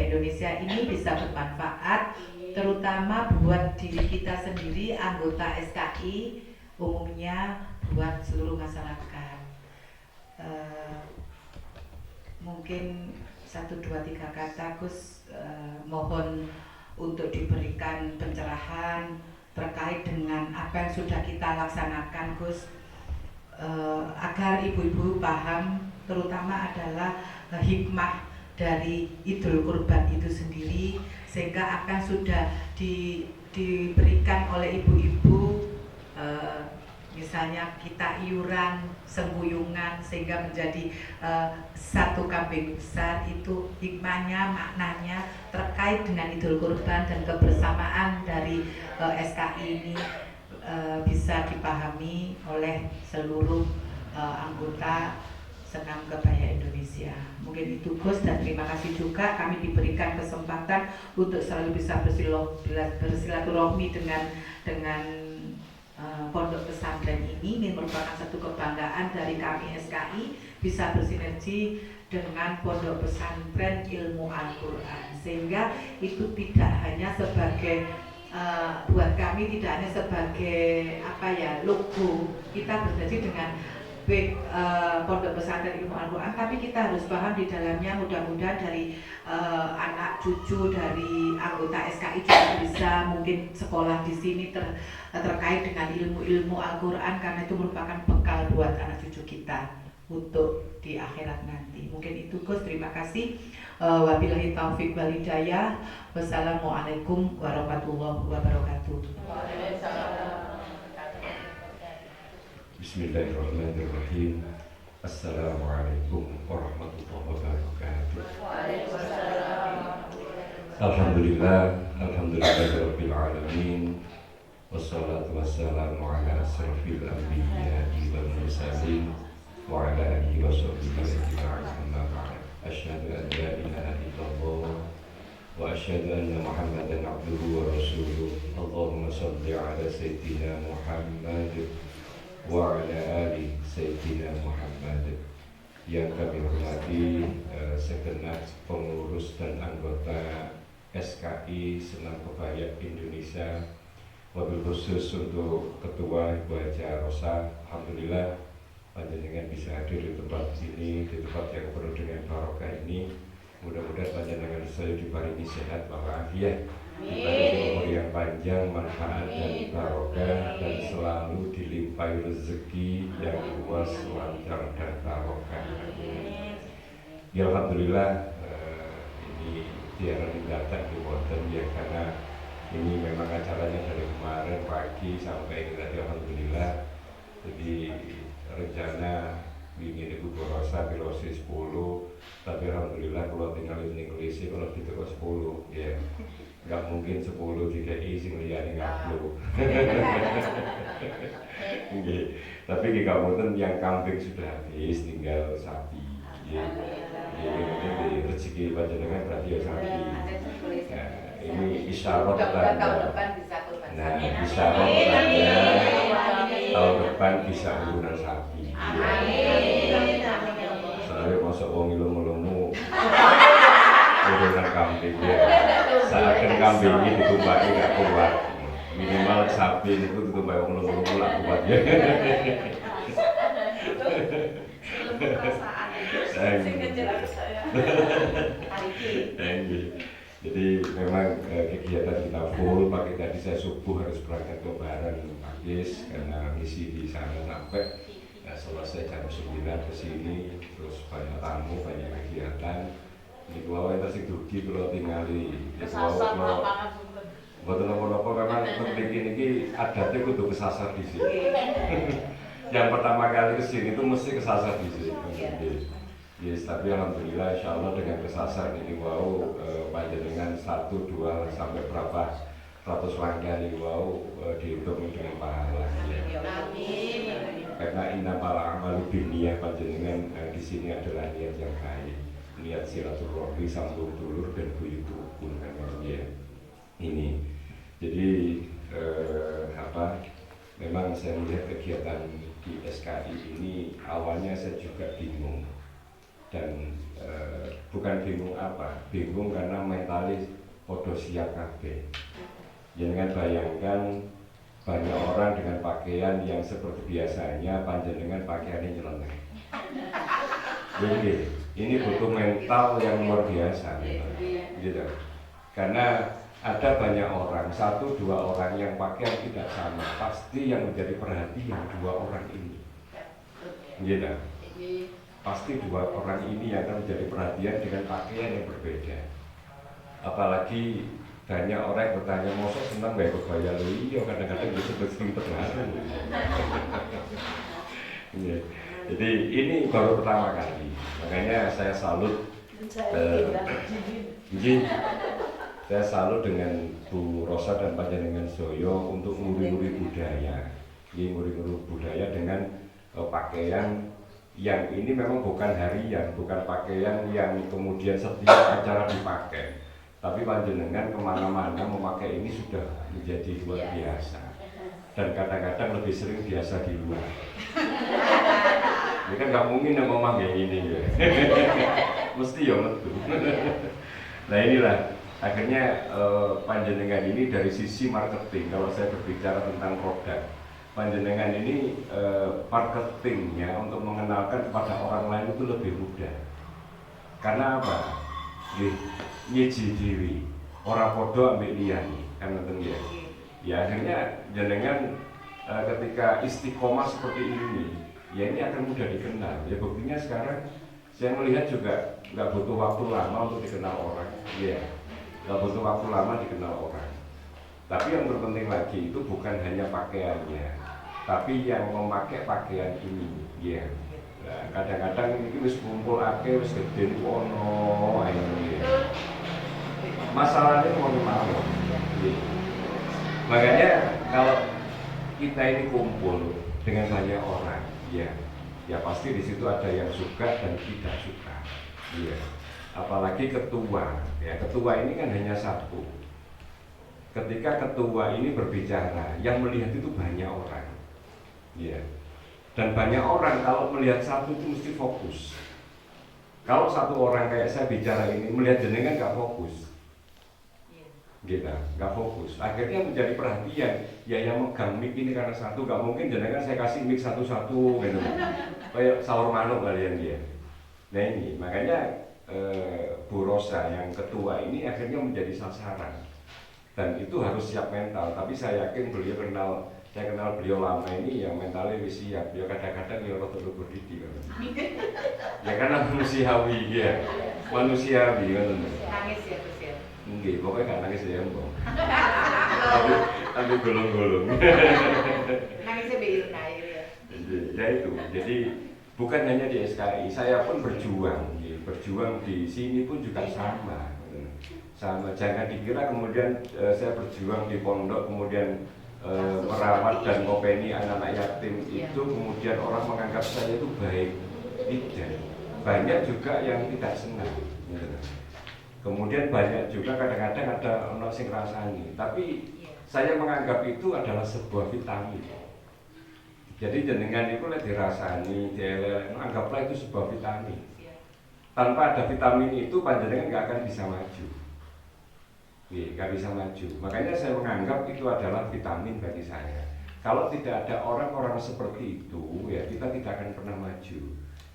Kebaya Indonesia ini bisa bermanfaat, terutama buat diri kita sendiri, anggota SKI, umumnya buat seluruh masyarakat. Mungkin 1, 2, 3 kata Gus, mohon untuk diberikan pencerahan terkait dengan apa yang sudah kita laksanakan Gus, agar ibu-ibu paham, terutama adalah hikmah dari Idul Kurban itu sendiri, sehingga akan sudah diberikan oleh ibu-ibu, misalnya kita iuran, sembuyungan, sehingga menjadi satu kambing besar. Itu hikmahnya, maknanya terkait dengan Idul Kurban dan kebersamaan dari SKI ini bisa dipahami oleh seluruh anggota Senam Kebaya Indonesia. Mungkin itu Gus, dan terima kasih juga kami diberikan kesempatan untuk selalu bisa bersilaturahmi dengan pondok pesantren ini merupakan satu kebanggaan dari kami SKI bisa bersinergi dengan pondok pesantren ilmu Al-Quran, sehingga itu tidak hanya sebagai buat kami tidak hanya sebagai logo kita bersinergi dengan pondok pesantren ilmu Al-Quran, tapi kita harus paham di dalamnya, mudah-mudahan dari anak cucu dari anggota SKI juga bisa mungkin sekolah di sini terkait dengan ilmu-ilmu Al-Quran, karena itu merupakan bekal buat anak cucu kita untuk di akhirat nanti. Mungkin itu Gus, terima kasih. Wabillahi taufik wal hidayah. Wassalamualaikum warahmatullahi wabarakatuh. Bismillahirrahmanirrahim. Assalamualaikum warahmatullahi wabarakatuh. Alhamdulillahirabbil alamin. Wassalatu wassalamu ala asrofil anbiya'i wal mursalin wa ala alihi washabbihi ajma'in. Amma ba'd. Asyhadu an la ilaha illallah wa asyhadu anna Muhammadan abduhu wa rasuluh. Allahumma shalli ala sayyidina Muhammad wa ala ali Sayyidina Muhammad. Yang kami hormati segenap pengurus dan anggota SKI Senam Kebaya Indonesia, wabil khusus untuk Ketua Ibu Haja Rosa. Alhamdulillah panjenengan bisa hadir di tempat ini, di tempat yang penuh dengan barokah ini. Mudah-mudahan panjenengan selalu diparingi sehat walafiat, diberi umur yang panjang, manfaat dan barokah, dan selalu dilimpahi rezeki yang luas, lancar dan barokah. Ya Alhamdulillah, ini diarani datang di Wonten ya, karena ini memang acaranya dari kemarin pagi sampai tadi. Alhamdulillah, jadi rencana ingin Ibu Rosa pilosi 10, tapi Alhamdulillah kalau tinggal di Indonesia kalau gitu kok 10 ya. Nggak mungkin 10 DKI sing liyane ngaplu. Tapi di kabupaten yang kambing sudah habis, tinggal sapi. Ini rezeki panjenengan berarti ya sapi. Nah, ini isyarat tanda. Nah, isyarat tanda tahun depan bisa urunan sapi. Soalnya masuk wong ilmu-ilmu urunan kambing ya. Seakan kambing ini ditumpaki nggak kuat, minimal sapi itu ditumpaki wong ilmu-ilmu lah kuat ya. Jadi memang kegiatan kita full. Pagi tadi saya subuh harus berangkat ke Baran Pakis karena misi di sana sampai selesai jam 9 ke sini. Terus banyak tamu, banyak kegiatan. Di bawah yang tersik dugi kalau tinggali di bawah buat nopo-nopo memang penting ini adatnya kudu kesasar di sini. Yang pertama kali kesini itu mesti kesasar di sini. Yes, tapi alhamdulillah insya Allah dengan kesasar ini wow, panjenengan 1, 2 sampai berapa ratus langkah ini wow, dihitung dengan pahala. Amin. Karena innamal a'malu binniyah, panjenengan di sini adalah niat yang baik, niat silaturahmi, sambung dulur dan buyut rukun kan ya. Ini jadi memang saya melihat kegiatan di SKI ini awalnya saya juga bingung dan bukan bingung apa, bingung karena mentalis podo siap kabeh. Jangan bayangkan banyak orang dengan pakaian yang seperti biasanya, panjenengan pakaiannya nyeleneh. Jadi ini butuh mental yang luar biasa, gitu. Karena ada banyak orang, 1-2 orang yang pakaian tidak sama, pasti yang menjadi perhatian 2 orang ini, gitu. Pasti 2 orang ini yang akan menjadi perhatian dengan pakaian yang berbeda. Apalagi banyak orang yang bertanya, masa senang gak ikut bayar lu? Iya, kadang-kadang disebut sempet ngaruh. Jadi ini baru pertama kali, makanya saya salut. Saya salut dengan Bu Rosa dan panjenengan Soyo untuk nguri-nguri budaya. Ini nguri-nguri budaya dengan pakaian yang ini memang bukan harian, bukan pakaian yang kemudian setiap acara dipakai. Tapi panjenengan kemana-mana memakai ini sudah menjadi luar biasa. Dan kadang-kadang lebih sering biasa di luar. Ini kan gak mungkin yang ngomong kayak gini ya. Mesti ya metu. Nah inilah akhirnya panjenengan ini dari sisi marketing. Kalau saya berbicara tentang produk, panjenengan ini marketingnya untuk mengenalkan kepada orang lain itu lebih mudah. Karena apa? Nyeji diri, orang podo ambek liyane, kan ngoten ya. Ya akhirnya jenengan ketika istiqomah seperti ini, ya ini akan mudah dikenal. Ya buktinya sekarang saya melihat juga nggak butuh waktu lama untuk dikenal orang, ya, nggak butuh waktu lama dikenal orang. Tapi yang terpenting lagi itu bukan hanya pakaiannya, tapi yang memakai pakaian ini, ya. Nah, kadang-kadang ini wis kumpul akeh wis gede ono ae. Masalahnya mau mau. Makanya kalau kita ini kumpul dengan banyak orang, ya pasti di situ ada yang suka dan tidak suka. Iya. Apalagi ketua, ya ketua ini kan hanya satu. Ketika ketua ini berbicara, yang melihat itu banyak orang. Ya. Dan banyak orang kalau melihat satu itu mesti fokus. Kalau satu orang kayak saya bicara ini melihat jenengan nggak fokus, gitu, nggak fokus. Akhirnya menjadi perhatian. Ya yang megang mic ini karena satu, nggak mungkin jenengan saya kasih mic satu-satu, gitu. Kayak sahur manuk kalian dia. Nah ini makanya Bu Rosa yang ketua ini akhirnya menjadi sasaran. Dan itu harus siap mental. Tapi saya yakin saya kenal beliau lama ini yang mentalnya wis siap. Beliau kadang-kadang ya rada lugu didi kan. Ya karena manusiawi ya. Manusiawi kan. Nangis ya Gus ya. Nggih, pokoknya gak nangis ya, Mbak. Tapi golong-golong. Nangisnya bikin air ya. Ya itu. Jadi bukan hanya di SKI, saya pun berjuang di sini pun juga sama. Jangan dikira kemudian saya berjuang di pondok kemudian merawat dan ngopeni anak-anak yatim itu kemudian orang menganggap saya itu baik. Tidak. Banyak juga yang tidak senang. Kemudian banyak juga kadang-kadang ada ono sing rasani, tapi saya menganggap itu adalah sebuah vitamin. Jadi jenengan itu lek dirasani, anggaplah itu sebuah vitamin. Tanpa ada vitamin itu panjenengan nggak akan bisa maju. Nggak bisa maju. Makanya saya menganggap itu adalah vitamin bagi saya. Kalau tidak ada orang-orang seperti itu, ya kita tidak akan pernah maju.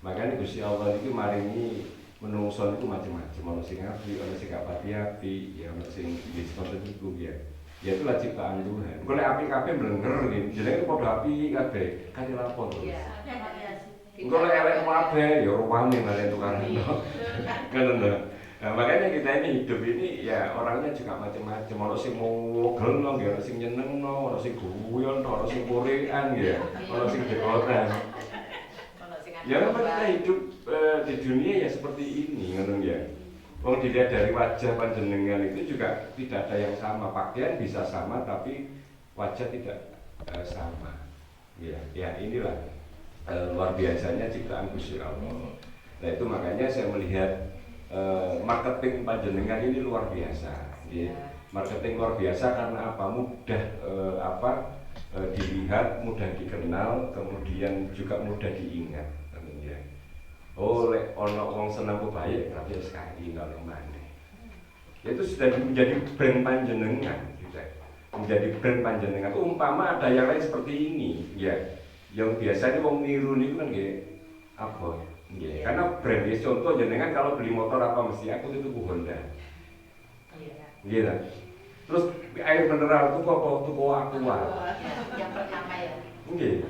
Makanya Gusti Allah itu maringi menungso itu macam-macam. Ono sing api, ono sing gak pati-api, ya ono sing seperti itu ya. Ya itulah ciptaan Tuhan. Kalau api kabeh mlenger nggih, jenenge padha api kabeh, kate lapor. Iya. Kalau elek kabeh ya ruwame kalian tukaran. Ngono lho. Nah, makanya kita ini hidup ini ya orangnya juga macam-macam. Ono sing mogel no, ono sing nyeneng no, ono sing guyon, ono sing korean ya, ono sing dekoran. Ya memang kita hidup di dunia ya seperti ini, ngono ya. Kalau dilihat dari wajah panjenengan itu juga tidak ada yang sama. Pakaian bisa sama tapi wajah tidak sama. Ya inilah luar biasanya ciptaan Gusti Allah. Nah itu makanya saya melihat marketing panjenengan ini luar biasa. Marketing luar biasa karena apa? Mudah dilihat, mudah dikenal, kemudian juga mudah diingat. Oh, lek ono wong seneng kebaya berarti SKI kalau maneh. Itu sudah menjadi brand panjenengan, sudah menjadi brand panjenengan. Umpama ada yang lain seperti ini, ya, yang biasanya wong niru niku kan nggih apa? Nggih, karena brand ya contoh jenengan kalau beli motor apa mesti aku itu tuku Honda. Nggih lah. Terus air mineral tuku apa? Tuku Aqua. Yang pertama ya. Nggih.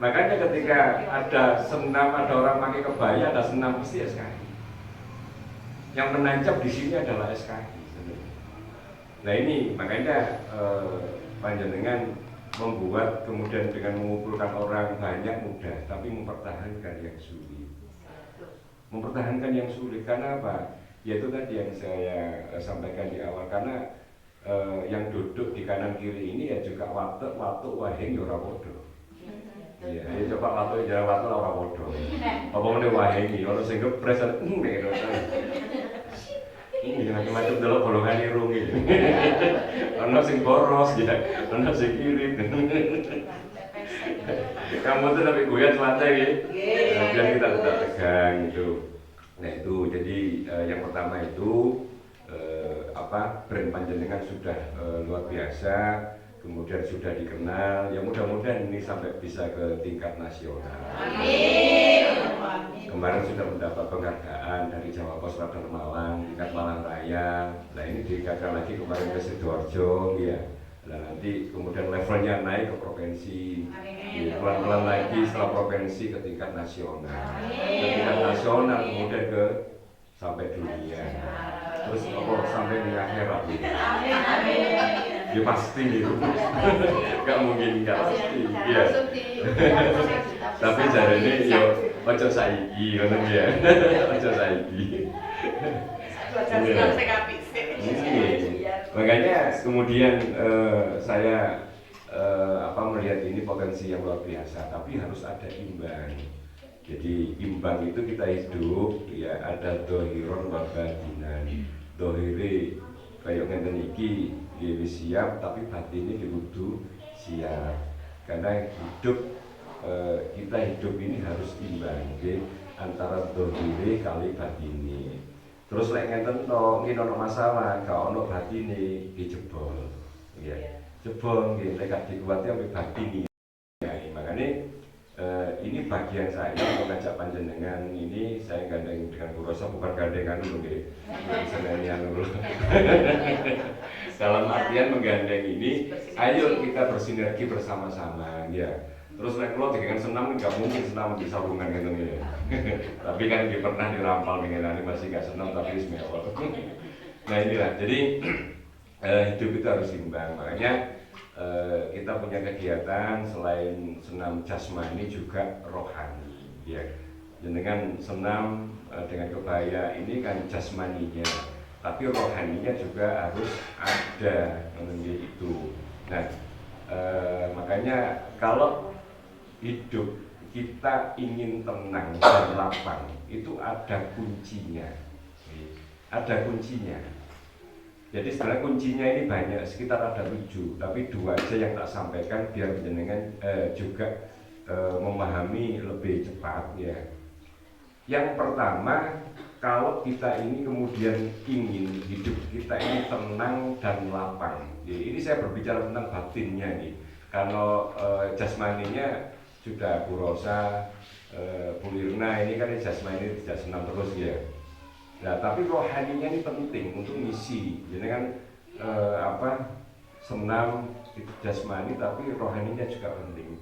Makanya ketika ada senam, ada orang pakai kebaya, ada senam pasti SKI. Yang menancap di sini adalah SKI. Nah ini makanya panjenengan membuat kemudian dengan mengumpulkan orang banyak mudah, tapi mempertahankan yang sulit. Mempertahankan yang sulit karena apa? Yaitu tadi yang saya sampaikan di awal, karena yang duduk di kanan kiri ini ya juga watuk wahing ya ora padha. Iya, ya coba watuk jalan watuk ora padha. Apa meneh wahing iki ono sing gepres ngono. Ini macam-macam delok golongan irung iki. Ono sing boros ya, ono sing irit. Kamu tuh tapi goyang selatan ya. Biar kita tetap tegang itu. Nah itu jadi yang pertama itu brand panjenengan sudah luar biasa, kemudian sudah dikenal. Ya mudah-mudahan ini sampai bisa ke tingkat nasional. Amin. Kemarin sudah mendapat penghargaan dari Jawa Pos Radar Malang, tingkat Malang Raya. Nah ini ditingkatkan lagi kemarin ke Sidoarjo, ya. Nah nanti kemudian levelnya naik ke provinsi, ya, pelan-pelan lagi setelah provinsi ke tingkat nasional, ke tingkat nasional kemudian ke sampai dunia, terus apa sampai di akhirat gitu. Ya pasti gitu, nggak mungkin nggak pasti. Ya. Tapi caranya yo ojo saiki, ngono ya. Ojo saiki. Makanya kemudian saya melihat ini potensi yang luar biasa, tapi harus ada imbang. Jadi imbang itu kita hidup, ya ada dohiron wa batinan. Dohire kayak ngenten iki wis siap, tapi batine kudu siap. Karena kita hidup ini harus imbang, okay? Antara dohire kali batine. Terus lek ngenten to, nggih ono masalah, gak ono batine dijebol. Ya, jebol nggih lek gak dikuati ambek batine. Ya, makanya ini bagian saya mengajak panjenengan ini, saya gandeng dengan Bu Rosa, bukan gandengan dulu nggih. Senenian dulu. Dalam artian menggandeng ini, ayo kita bersinergi bersama-sama, ya. Terus nek kula dengan senam nggak mungkin senam bisa hubungan gitu ya. Tapi kan dia pernah dirampal mengenai masih nggak senam tapi ismewal. Nah inilah, jadi hidup itu harus imbang. Makanya kita punya kegiatan selain senam jasmani juga rohani, ya. Dengan senam dengan kebaya ini kan jasmaninya, tapi rohaninya juga harus ada mengenai itu. Nah makanya kalau hidup kita ingin tenang dan lapang itu ada kuncinya, ada kuncinya. Jadi sebenarnya kuncinya ini banyak, sekitar ada 7, tapi 2 aja yang tak sampaikan biar penjenengan juga memahami lebih cepat, ya. Yang pertama, kalau kita ini kemudian ingin hidup kita ini tenang dan lapang, ya, ini saya berbicara tentang batinnya nih. Kalau jasmaninya sudah Bu Rosa, Bu Irna ini kan jasmani tidak senam terus ya. Nah, tapi rohaninya ini penting untuk ngisi. Jadi kan senam itu jasmani, tapi rohaninya juga penting.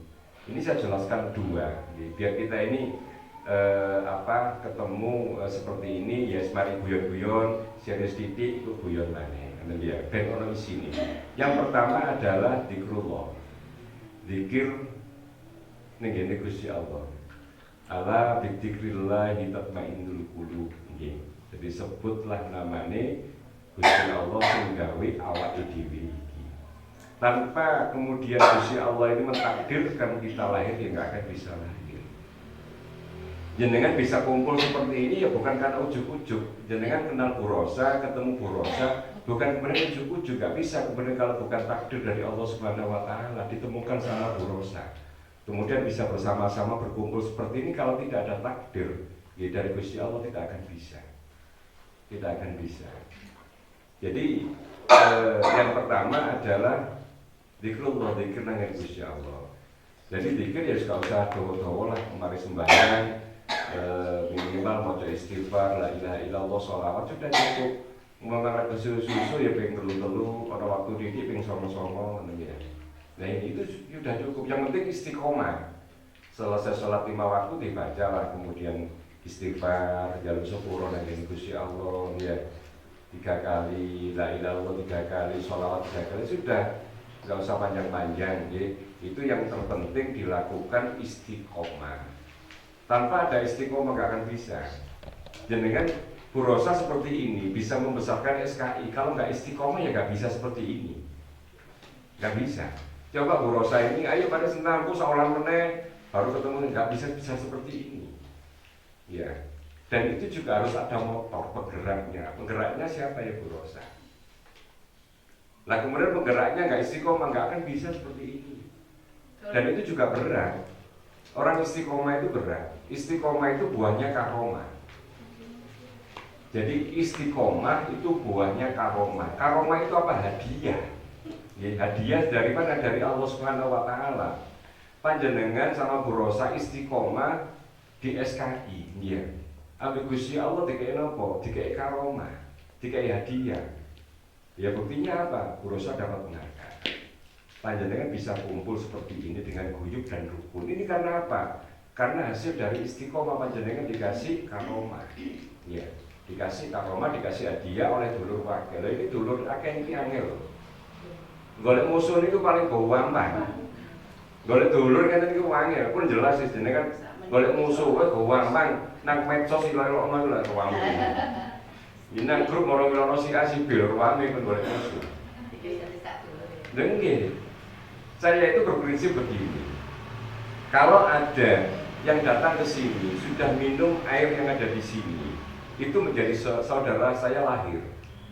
Ini saya jelaskan 2, biar kita ini ketemu seperti ini ya, mari guyon-guyon, serius titik itu guyon maneh. Nanti ya, ben ono isine. Yang pertama adalah zikrullah. Zikir ning ngene Gusti Allah. Ala bidzikrillah tatmainnul qulub. Nggih. Jadi sebutlah namane Gusti Allah sing gawe awake dhewe iki. Tanpa kemudian Gusti Allah ini mentakdirkan kita lahir, ya nggak akan bisa lahir. Jenengan bisa kumpul seperti ini ya bukan karena ujuk-ujuk. Jenengan kenal Bu Rosa, ketemu Bu Rosa, bukan kemudian ujuk-ujuk, nggak bisa kemudian kalau bukan takdir dari Allah Subhanahu Wa Taala ditemukan sama Bu Rosa. Kemudian bisa bersama-sama berkumpul seperti ini kalau tidak ada takdir. Ya, dari Gusti Allah tidak akan bisa. Tidak akan bisa. Jadi yang pertama adalah zikrullah, zikir nang Gusti Allah. Jadi zikir ya gak usah dawa-dawa lah, mari sembahyang, minimal maca istighfar, la ilaha illallah, sholawat sudah cukup. Mengarah ke susu ya pengen telu-telu, ada waktu dikit pengen songo-songo ya. Nah itu sudah cukup. Yang penting istiqomah. Selesai sholat 5 waktu dibaca lah, kemudian istighfar, jalur sepuro nang Gusti Allah ya. 3 kali, la ilaha illallah 3 kali, sholawat 3 kali sudah. Gak usah panjang-panjang ya. Itu yang terpenting dilakukan istiqomah. Tanpa ada istiqomah gak akan bisa. Jenengan Bu Rosa seperti ini bisa membesarkan SKI. Kalau nggak istiqomah ya nggak bisa seperti ini. Nggak bisa. Coba Bu Rosa ini, ayo pada senangku seolah meneh baru ketemu, nggak bisa seperti ini. Ya. Dan itu juga harus ada motor penggeraknya. Penggeraknya siapa ya Bu Rosa? Lah kemudian penggeraknya nggak istiqomah, nggak akan bisa seperti ini. Dan itu juga berat. Orang istiqomah itu berat. Istiqomah itu buahnya karomah. Jadi istiqomah itu buahnya karomah. Karomah itu apa? Hadiah. Ya, hadiah dari mana? Dari Allah Subhanahu wa taala. Panjenengan sama Bu Rosa istiqomah di SKI, ya. Ambil Gusti Allah dikai napa? Dikai karomah, dikai hadiah. Ya buktinya apa? Bu Rosa dapat penghargaan. Panjenengan bisa kumpul seperti ini dengan guyub dan rukun. Ini karena apa? Karena hasil dari istiqomah panjenengan dikasih karomah. Ya. Dikasih karomah, dikasih hadiah oleh dulur wakil. Ini dulur akeh iki angel. Golek musuh niku paling gampang. Golek dulur kan niku angel, pun jelas sih jenengan golek musuh wae gampang. Nang medsos ilok-ilokno iku lak gampang. Yen nang grup moro-moro si A si B ruwame pun golek musuh. Nggih. Saya itu berprinsip begini. Kalau ada yang datang ke sini sudah minum air yang ada di sini, itu menjadi saudara saya lahir.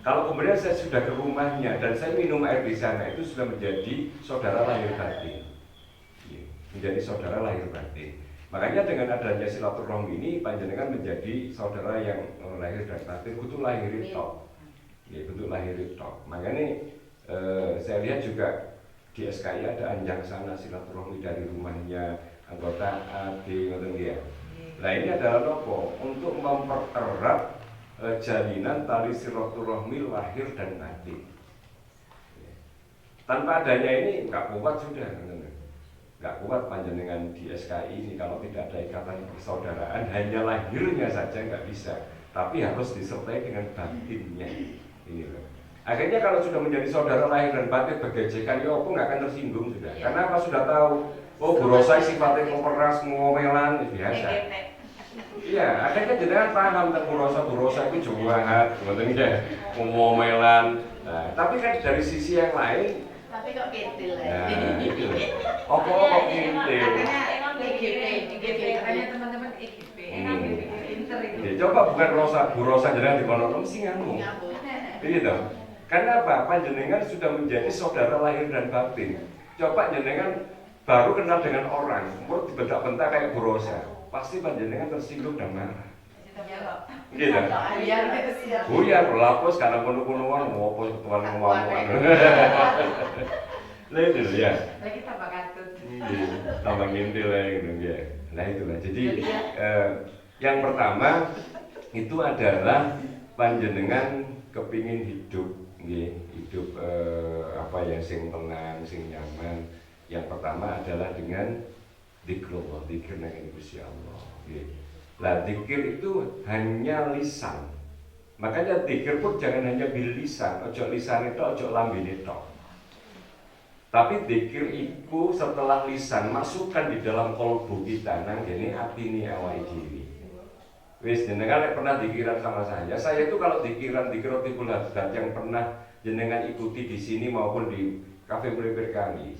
Kalau kemudian saya sudah ke rumahnya dan saya minum air di sana, itu sudah menjadi saudara lahir batin. Menjadi saudara lahir batin. Makanya dengan adanya silaturahmi ini, panjenengan menjadi saudara yang lahir dan batin, kudu lahir tok. Ya, kudu lahir tok. Makanya saya lihat juga di SKI ada anjang sana silaturahmi dari rumahnya anggota AD ngoten ya. Nah ini adalah nopo untuk mempererat jalinan tali silaturahmi lahir dan batin. Tanpa adanya ini nggak kuat sudah, nggak kuat panjenengan di SKI ini kalau tidak ada ikatan persaudaraan. Hanya lahirnya saja nggak bisa, tapi harus disertai dengan batinnya. Ini loh. Akhirnya kalau sudah menjadi saudara lahir dan batin bergejekan, ya aku nggak akan tersinggung sudah. Karena apa sudah tahu? Oh, Bu Rosa sifatnya pemeras, ngomelan, biasa. Iya, akhirnya jenengan paham tentang Bu Rosa itu jahat, ngoten ya, ngomelan. Nah, tapi kan dari sisi yang lain, tapi kok kintil ya. nah, itu. Kok kintil. Makanya teman-teman EGP, pinter itu. Ya, coba bukan Bu Rosa jenengan dikono mesti ngambung. Iya dong. Karena apa? Panjenengan sudah menjadi saudara lahir dan batin. Coba jenengan baru kenal dengan orang, mau dibentak-bentak kayak Bu Rosa, pasti panjenengan tersinggung dan marah. Gitu. Buyar lapos karena penuh-penuhan ngopo tuan ngomong. Lah itu ya. Lagi tambah katut. Tambah ngintil gitu ya. Nah itulah. Jadi yang pertama itu adalah panjenengan kepingin hidup, hidup apa yang sing tenang, sing nyaman. Yang pertama adalah dengan zikrullah, zikir nang Gusti Allah. Lah zikir itu hanya lisan. Makanya zikir pun jangan hanya bil lisan, ojo lisan itu ojo lambene tok. Tapi zikir itu setelah lisan masukkan di dalam kalbu kita nang gene atine awake dhewe. Wis jenengan pernah zikiran sama saya itu kalau zikiran zikrotikul hadzat yang pernah jenengan ikuti di sini maupun di kafe Melipir Kali.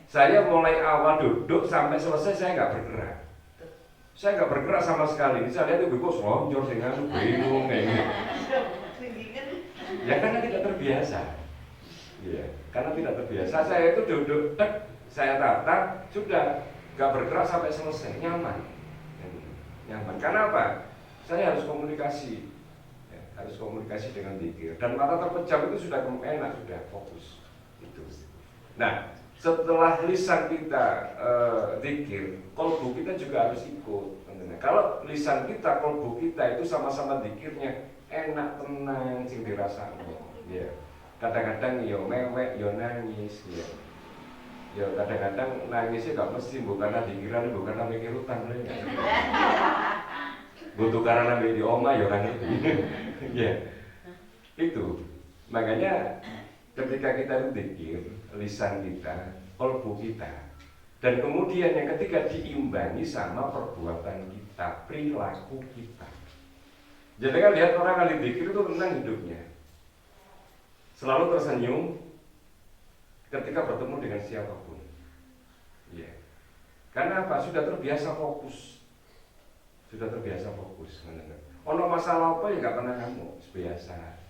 Saya mulai awal duduk sampai selesai saya nggak bergerak. Saya nggak bergerak sama sekali. Saya lihat itu kok selonjor sehingga bingung kayak gitu. Ya karena tidak terbiasa. Iya, karena tidak terbiasa. Saya itu duduk, saya tata, sudah nggak bergerak sampai selesai, nyaman. Nyaman. Karena apa? Saya harus komunikasi, ya, harus komunikasi dengan zikir. Dan mata terpejam itu sudah enak, sudah fokus. Itu. Nah, setelah lisan kita zikir, kolbu kita juga harus ikut. Kalau lisan kita, kolbu kita itu sama-sama zikirnya enak, tenang, sing dirasakno. Ya. Kadang-kadang yo mewek, yo nangis, ya. Ya kadang-kadang nangisnya gak mesti bukan karena dikiran, bukan karena mikir utang, butuh karena di oma ya kan. Ya itu makanya ketika kita zikir, lisan kita, kolbu kita, dan kemudian yang ketiga diimbangi sama perbuatan kita, perilaku kita. Jadi kan lihat orang kali zikir itu tenang hidupnya, selalu tersenyum ketika bertemu dengan siapapun. Ya. Karena apa? Sudah terbiasa fokus. Sudah terbiasa fokus. Ono masalah apa ya nggak pernah kamu biasa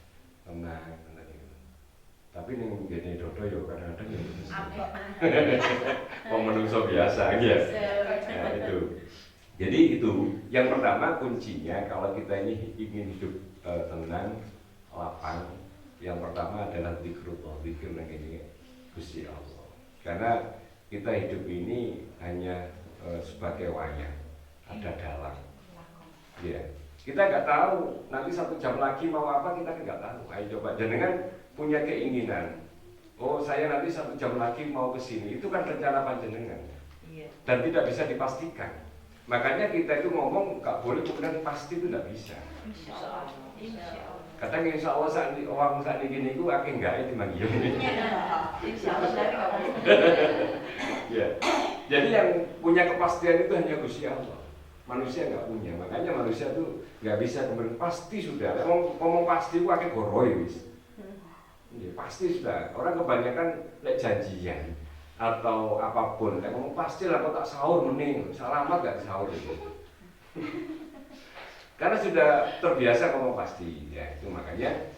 tenang. Tapi nih gini dodo ya kadang-kadang ya. Menungso biasa ya. Nah, itu. Jadi itu yang pertama kuncinya kalau kita ini ingin hidup tenang, lapang. Yang pertama adalah zikrullah, zikir yang ini Gusti Allah. Karena kita hidup ini hanya sebagai wayang, ada dalang. Ya, kita nggak tahu nanti 1 jam lagi mau apa, kita nggak tahu. Ayo coba jenengan punya keinginan. Oh, saya nanti 1 jam lagi mau ke sini. Itu kan rencana panjenengan. Dan tidak bisa dipastikan. Makanya kita itu ngomong nggak boleh kemudian pasti, itu nggak bisa. Kadang insya Allah orang saat ini itu akhirnya enggak itu magi. Ya. Jadi yang punya kepastian itu hanya Gusti Allah. Manusia nggak punya. Makanya manusia itu nggak bisa kemudian pasti sudah. Ngomong pasti itu akhirnya goroy wis. Ya, pasti sudah. Orang kebanyakan lek janjian atau apapun, lek ngomong pasti lah kok tak sahur mending. Selamat gak sahur itu. Karena sudah terbiasa ngomong pasti, ya itu makanya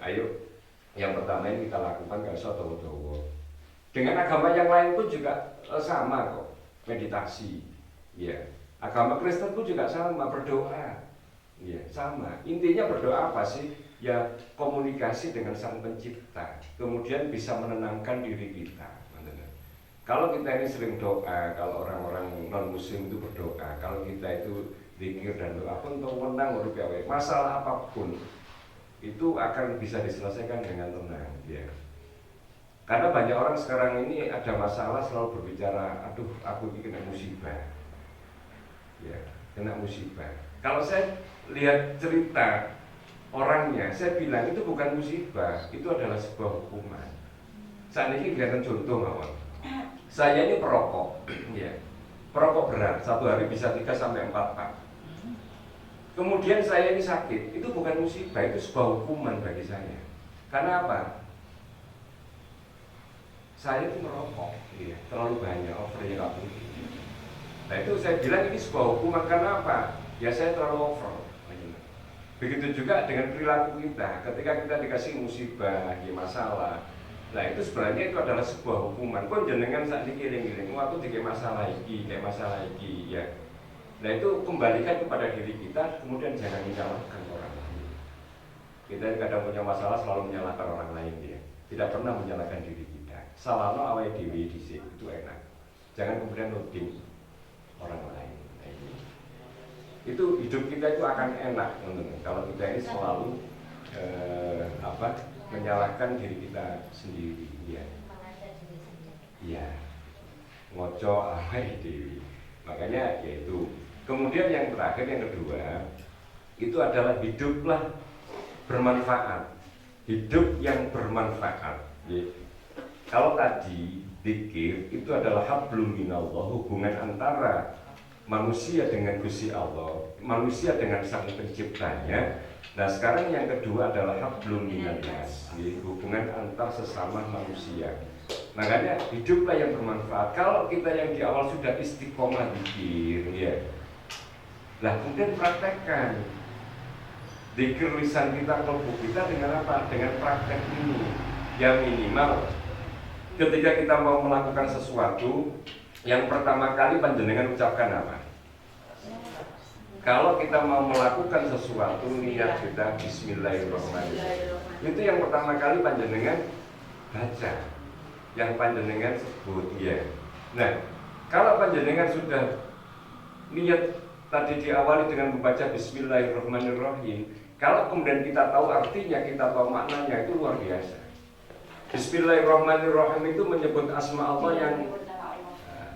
ayo yang pertama ini kita lakukan gak usah tahu-tahu. Dengan agama yang lain pun juga sama kok, meditasi, ya. Agama Kristen pun juga sama, berdoa, ya sama. Intinya berdoa apa sih? Ya komunikasi dengan Sang Pencipta, kemudian bisa menenangkan diri kita. Kalau kita ini sering doa, kalau orang-orang non-muslim itu berdoa, kalau kita itu zikir dan doa pun untuk menang masalah apapun itu akan bisa diselesaikan dengan tenang, ya. Karena banyak orang sekarang ini ada masalah selalu berbicara, aduh aku ini kena musibah, ya kena musibah. Kalau saya lihat cerita orangnya, saya bilang itu bukan musibah, itu adalah sebuah hukuman. Saat ini kelihatan contoh mawon. Saya ini perokok, ya perokok berat, 1 hari bisa 3-4 pak. Kemudian saya ini sakit, itu bukan musibah, itu sebuah hukuman bagi saya. Karena apa? Saya itu merokok, ya, terlalu banyak, overnya nggak putih. Nah itu saya bilang ini sebuah hukuman karena apa? Ya saya terlalu over. Begitu juga dengan perilaku kita, ketika kita dikasih musibah, ya masalah. Nah itu sebenarnya itu adalah sebuah hukuman. Kok jenengan saat dikiring-kiring, waktu dikasih masalah iki, kayak masalah iki, ya. Nah itu kembalikan kepada diri kita, kemudian jangan menyalahkan orang lain. Kita kadang punya masalah selalu menyalahkan orang lain, ya. Tidak pernah menyalahkan diri kita. Salahno awake dhewe dhisik, itu enak. Jangan kemudian nuding orang lain. Itu hidup kita itu akan enak, teman-teman. Kalau kita ini selalu menyalahkan diri kita sendiri, ya. Iya. Ngoco awake dhewe. Makanya yaitu. Kemudian yang terakhir, yang kedua, itu adalah hiduplah bermanfaat. Hidup yang bermanfaat. Ya. Kalau tadi zikir itu adalah hablum minallah, hubungan antara manusia dengan Gusti Allah, manusia dengan Sang Penciptanya. Nah sekarang yang kedua adalah hablum minannas, hubungan antar sesama manusia. Makanya hiduplah yang bermanfaat. Kalau kita yang di awal sudah istiqomah zikir, ya. Nah kemudian praktekkan zikir lisan kita, kalbu kita dengan apa? Dengan praktek ini. Yang minimal ketika kita mau melakukan sesuatu, yang pertama kali panjenengan ucapkan apa? Kalau kita mau melakukan sesuatu, niat kita Bismillahirrahmanirrahim. Itu yang pertama kali panjenengan baca, yang panjenengan sebut ya. Nah, kalau panjenengan sudah niat tadi diawali dengan membaca Bismillahirrahmanirrahim, kalau kemudian kita tahu artinya, kita tahu maknanya, itu luar biasa. Bismillahirrahmanirrahim itu menyebut asma Allah yang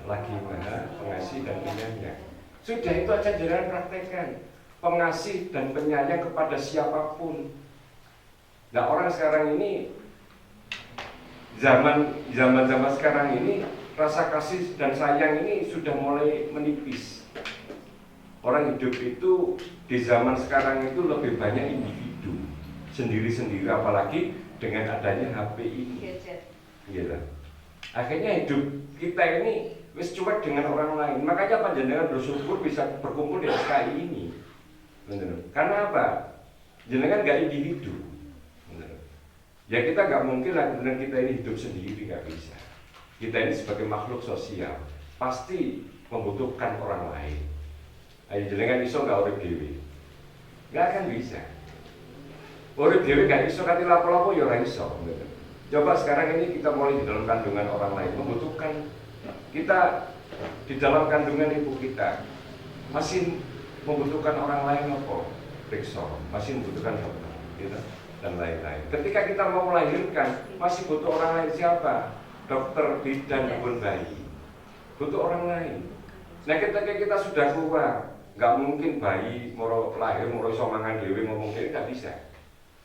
lagi maha pengasih dan penyayang. Sudah, itu aja jangan praktekkan. Pengasih dan penyayang kepada siapapun. Nah, orang sekarang ini, zaman sekarang ini, rasa kasih dan sayang ini sudah mulai menipis. Orang hidup itu di zaman sekarang itu lebih banyak individu, sendiri-sendiri, apalagi dengan adanya HP ini. Gitu. Akhirnya hidup kita ini wis cuek dengan orang lain. Makanya panjenengan bersyukur bisa berkumpul di SKI ini. Bener. Karena apa? Jenengan gak individu. Bener. Ya kita gak mungkin lah benar kita ini hidup sendiri, gak bisa. Kita ini sebagai makhluk sosial pasti membutuhkan orang lain. Ayo jenengan iso gak urip dhewe? Gak akan bisa. Urip dhewe gak iso kati lapo-lapo ya ora iso. Bener. Coba sekarang ini kita mulai di dalam kandungan orang lain, membutuhkan kita di dalam kandungan ibu kita masih membutuhkan orang lain apa? Periksa, masih membutuhkan dokter, gitu, dan lain-lain. Ketika kita mau melahirkan, masih butuh orang lain siapa? Dokter, bidan, kebun bayi. Butuh orang lain. Nah, ketika kita sudah keluar, nggak mungkin bayi mau lahir, mau iso mangan dewe, mau mungkin nggak bisa.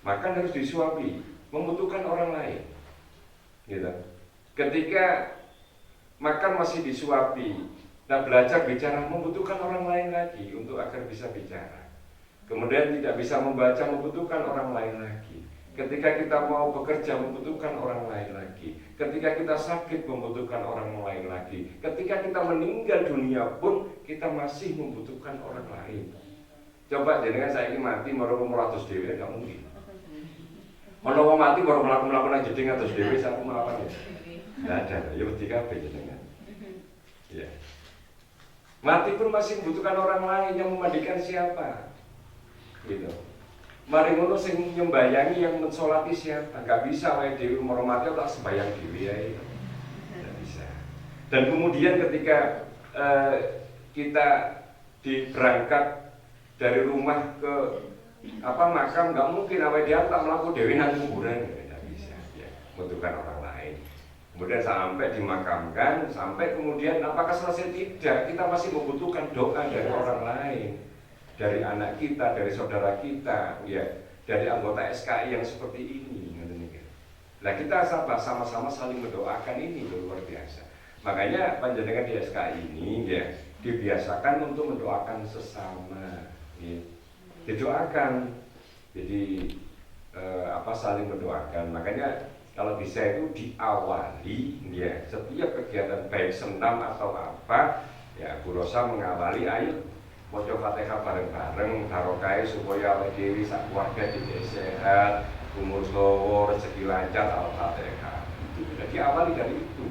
Makan harus disuapi, membutuhkan orang lain. Gitu. Ketika makan masih disuapi, nah belajar bicara membutuhkan orang lain lagi untuk agar bisa bicara. Kemudian tidak bisa membaca membutuhkan orang lain lagi. Ketika kita mau bekerja membutuhkan orang lain lagi. Ketika kita sakit membutuhkan orang lain lagi. Ketika kita meninggal dunia pun kita masih membutuhkan orang lain. Coba jenengan saya ini mati mau meratus dewe nggak mungkin. Kalau mau mati baru melakukan jeding atas dewe saya mau apa ya? Nggak ada, ya mesti kabeh jenengan. Ya. Mati pun masih membutuhkan orang lain yang memandikan siapa, gitu. Mari ngono sing nyembayangi yang mensolati siapa? Nggak bisa wae dewe mau mati tak sembayang dewe ya. Nggak bisa. Dan kemudian ketika kita berangkat dari rumah ke makam, nggak mungkin awake dia tak melaku dewi nang kuburan, nggak bisa, ya, membutuhkan orang lain. Kemudian sampai dimakamkan, sampai kemudian apakah selesai? Tidak, kita masih membutuhkan doa dari orang lain, dari anak kita, dari saudara kita, ya, dari anggota SKI yang seperti ini. Nah kita sama-sama saling mendoakan ini luar biasa. Makanya panjenengan di SKI ini ya dibiasakan untuk mendoakan sesama. Ya. Didoakan, jadi saling mendoakan. Makanya kalau bisa itu diawali, ya setiap kegiatan baik senam atau apa, ya Bu Rosa mengawali, ayo maca Fatihah bareng-bareng, barokah supaya awake dhewe sak keluarga jadi sehat, umur dawa, rezeki lancar, Al-Fatihah. Itu sudah diawali dari itu.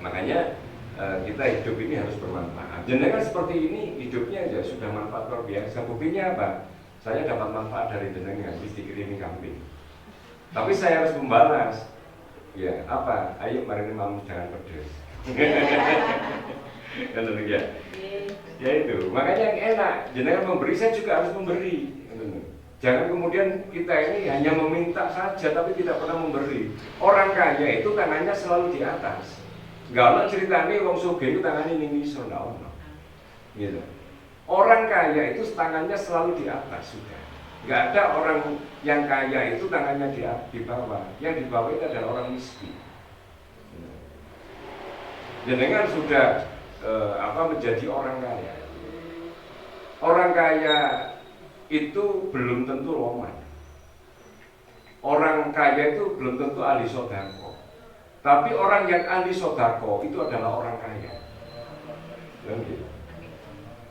Makanya kita hidup ini harus bermanfaat. Jenengan seperti ini hidupnya ya sudah manfaat luar biasa. Buktinya apa? Saya dapat manfaat dari jenengan, mesti kirimi kambing. Tapi saya harus membalas. Ya apa? Ayo mari mamu jangan pedes. Kan ya. Ya itu. Makanya yang enak. Jenengan memberi, saya juga harus memberi. Jangan kemudian kita ini hanya meminta saja tapi tidak pernah memberi. Orang kaya itu tangannya selalu di atas. Gak ada ceritanya wong sugih itu tangannya ning ngisor, nggak ono. Gitu. Orang kaya itu tangannya selalu di atas sudah. Gak ada orang yang kaya itu tangannya di bawah. Yang di bawah itu adalah orang miskin. Jenengan sudah menjadi orang kaya. Orang kaya itu belum tentu roman. Orang kaya itu belum tentu ahli sodako. Tapi orang yang ahli sodako itu adalah orang kaya.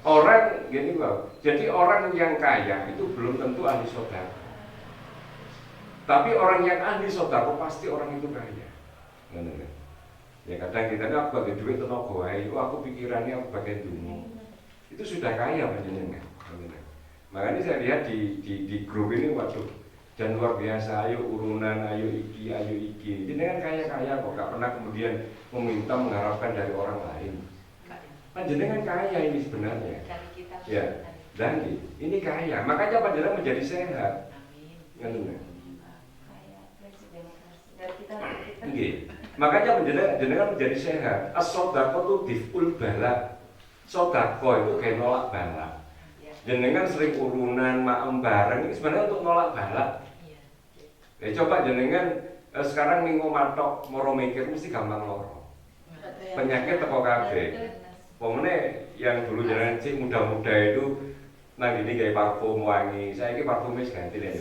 Orang gini Pak, jadi orang yang kaya itu belum tentu ahli sodako. Tapi orang yang ahli sodako pasti orang itu kaya. Ya kadang kita ini aku bagi duit tenaga wae, aku pikirannya aku bagian dungu. itu sudah kaya panjenengan. Makanya saya lihat di grup ini, waduh, dan luar biasa, ayo urunan, ayo iki. Jenengan kaya kok, gak pernah kemudian meminta mengharapkan dari orang lain. Panjenengan kaya ini sebenarnya. Ya, dan ini kaya, makanya panjenengan menjadi sehat. Amin. Makanya jenengan menjadi sehat. As-sodaqah itu dif'ul bala. Sodaqah itu kayak nolak bala. Jenengan sering urunan, maem bareng, ini sebenarnya untuk nolak bala. Ya coba jenengan sekarang minggu matok moro mikir mesti gampang loro. Penyakit teko kabeh. Pokoknya yang dulu jenengan cik muda-muda itu nang ini kayak parfum wangi. Saya ini parfumnya ganti deh.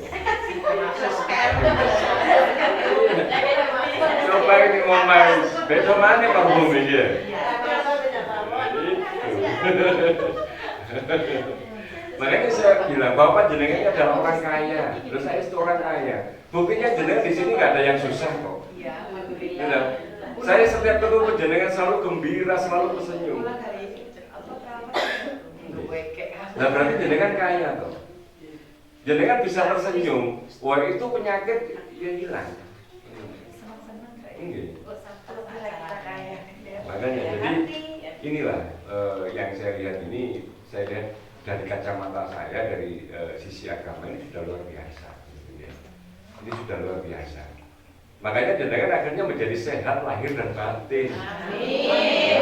Coba ini ngomong, beda mana parfum ini ya? Makanya saya bilang, Bapak jenengan ini adalah orang kaya, terus saya itu orang kaya. Buktinya jenengan di sini nggak ada yang susah kok. Iya. Saya setiap ketemu jenengan selalu gembira, selalu tersenyum. Nah berarti jenengan kaya toh. Jenengan bisa tersenyum, wah itu penyakit ya hilang. Makanya jadi inilah yang saya lihat ini, saya lihat dari kacamata saya, dari sisi agama ini sudah luar biasa. Ini sudah luar biasa. Makanya jenengan akhirnya menjadi sehat lahir dan batin. Amin.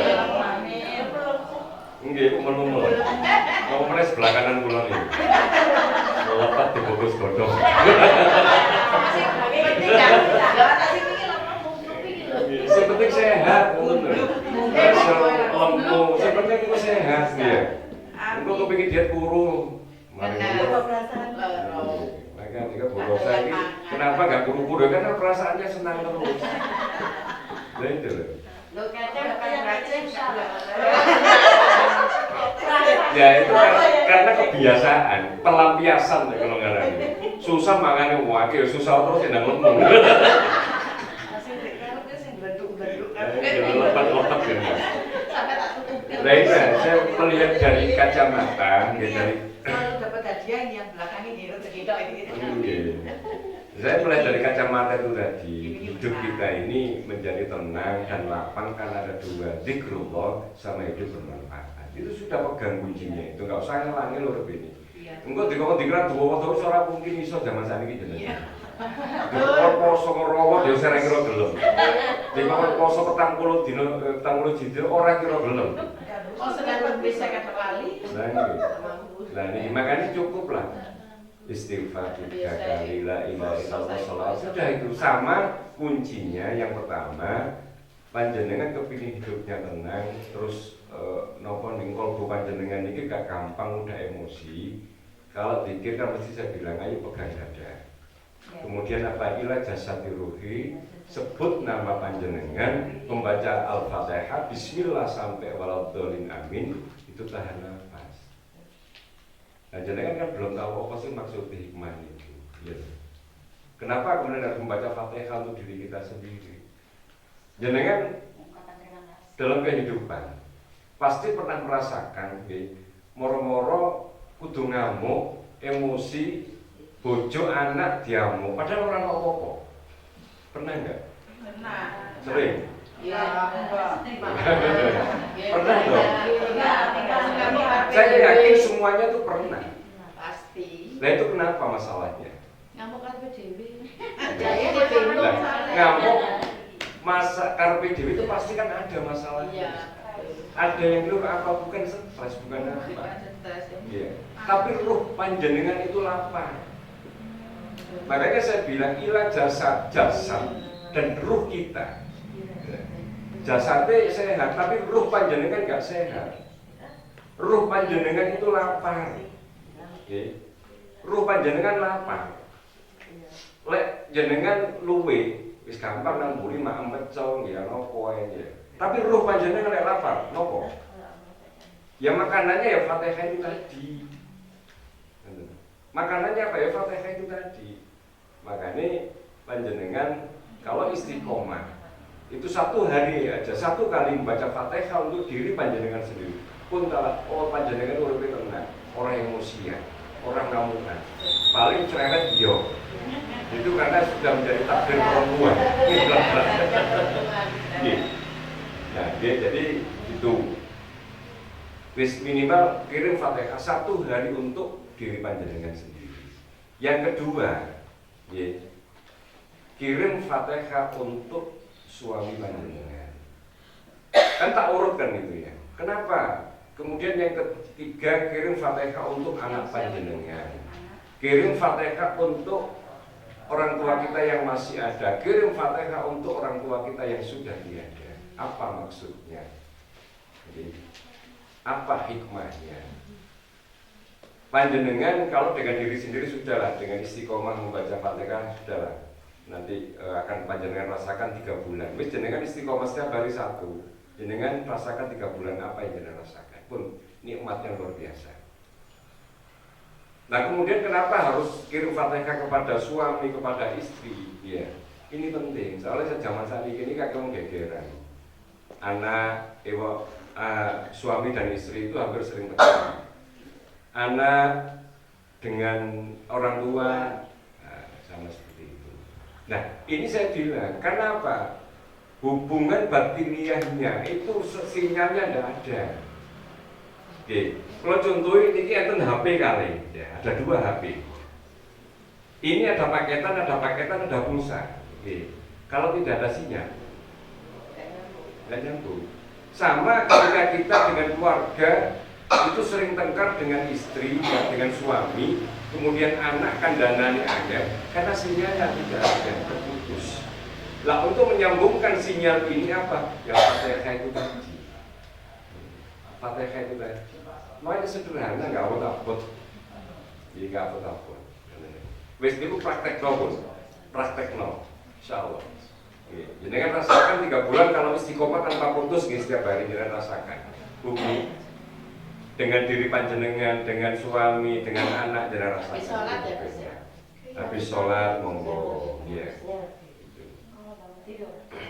Nggih, umur-umur. Mau menes sebelah kanan kula niki. Melepat dibungkus godhong. Sing penting sehat, ngono lho. Lemu, sing penting iku sehat nggih. Engko kepengin diet kuru. Mari Maka nika boros iki kenapa gak kuru-kuru? Karena perasaannya senang terus. Lah itu lho. Lo kacang racun salah. Ya itu karena kebiasaan, pelampiasan ya kalau ngarani. Susah makanya wakil, susah terus yang lemu. Lepat-lepat kan. Nah itu saya melihat dari kacamata, dari. Kalau dapat hadiah yang belakang ini Saya melihat dari kacamata itu tadi, hidup kita ini menjadi tenang dan lapang karena ada dua, zikrullah sama hidup bermanfaat. Itu sudah pegang kuncinya, itu nggak usah ngelangi lho ini. Engko dikira dua terus ora mungkin iso zaman sakniki jenengan. Dikon poso ngerawat ya saya kira gelem. Dikon poso 40 dina 40 dina ora kira gelem. Oh sedang bisa kata lali. Nah ini makanya cukup lah. Istighfar 3 kali, la ilaha illallah, sholawat. Sudah itu sama kuncinya. Yang pertama, panjenengan kepingin hidupnya tenang, terus nopo ningkol bu panjenengan ini gak gampang udah emosi. Kalau dikir kan mesti saya bilang ayo pegang dada. Kemudian apabila jasad ruhi, sebut nama panjenengan, membaca Al-Fatihah, Bismillah sampai waladhdallin amin, itu tahan nafas. Nah jenengan kan belum tahu apa sih maksud hikmah itu. Ya. Kenapa kemudian harus membaca Fatihah untuk diri kita sendiri? Jenengan dalam kehidupan pasti pernah merasakan, moro-moro kudu ngamuk, emosi, bojo anak diamuk, padahal orang apa-apa. Pernah enggak? Pernah. Sering? Ya, Pernah dong? Saya yakin semuanya tuh pernah. Pasti. Nah itu kenapa masalahnya? Ngamuk karpe dewi. Nah, ngamuk masa karpe dewi itu pasti kan ada masalahnya. Iya. Ada yang lu apa bukan stres, bukan apa. Iya. Tapi ruh panjenengan itu lapar. Makanya saya bilang ilah jasad dan ruh kita. Jasadnya sehat, tapi ruh panjenengan gak sehat. Ruh panjenengan itu lapar. Ruh panjenengan lapar. Lek jenengan luwe, wis gampang nang mburi maem pecel ya nopo ya. Tapi ruh panjenengan lek lapar, nopo? Ya makanannya ya Fatihah itu tadi. Makanannya apa ya Fatihah itu tadi. Makanya panjenengan kalau istiqomah itu satu hari aja, satu kali membaca Fatihah untuk diri panjenengan sendiri. pun tak panjenengan uripe tenang, orang emosian, orang ngamukan. Paling cerewet yo. Itu karena sudah menjadi takdir perempuan. Nah, jadi itu. Wis minimal kirim Fatihah 1 hari untuk diri panjenengan sendiri. Yang kedua, kirim Fatihah untuk suami panjenengan. Kan tak urutkan itu ya. Kenapa? Kemudian yang ketiga, kirim Fatihah untuk anak panjenengan. Kirim Fatihah untuk orang tua kita yang masih ada. Kirim Fatihah untuk orang tua kita yang sudah tiada. Apa maksudnya? Jadi, apa hikmahnya? Panjenengan kalau dengan diri sendiri sudahlah, dengan istiqomah membaca Fatihah sudahlah. Nanti akan panjenengan rasakan 3 bulan. Wis jenengan istiqomah setiap hari 1. Jenengan rasakan 3 bulan apa yang jenengan rasakan. Pun nikmat yang luar biasa. Nah, kemudian kenapa harus kirim Fatihah kepada suami, kepada istri? Ya, ini penting. Soalnya zaman saat ini kakek mau gegeran. Anak, suami dan istri itu hampir sering bertemu. Anak dengan orang tua sama seperti itu. Nah, ini saya bilang, karena apa? Hubungan batiniahnya itu sinyalnya tidak ada. Oke, kalau contoh ini enten HP kali, ya, ada 2 HP. Ini ada paketan, ada pulsa. Oke, kalau tidak ada sinyal, nggak nyambung. Sama ketika kita dengan keluarga itu sering tengkar dengan istri, ya, dengan suami, kemudian anak kandhanane akeh, karena sinyalnya tidak ada, terputus. Lah untuk menyambungkan sinyal ini apa? Ya Fatihah itu tadi. Fatihah itu tadi. Makanya sederhana, nggak apa-apa. Jadi nggak apa-apa. Wes itu praktek pun, praktek no, insya Allah. Jadi kan rasakan 3 bulan kalau istiqomah tanpa putus, setiap hari jangan rasakan. Bumi dengan diri panjenengan, dengan suami, dengan anak jangan rasakan. Habis sholat ya Mas ya. Habis sholat monggo, ya.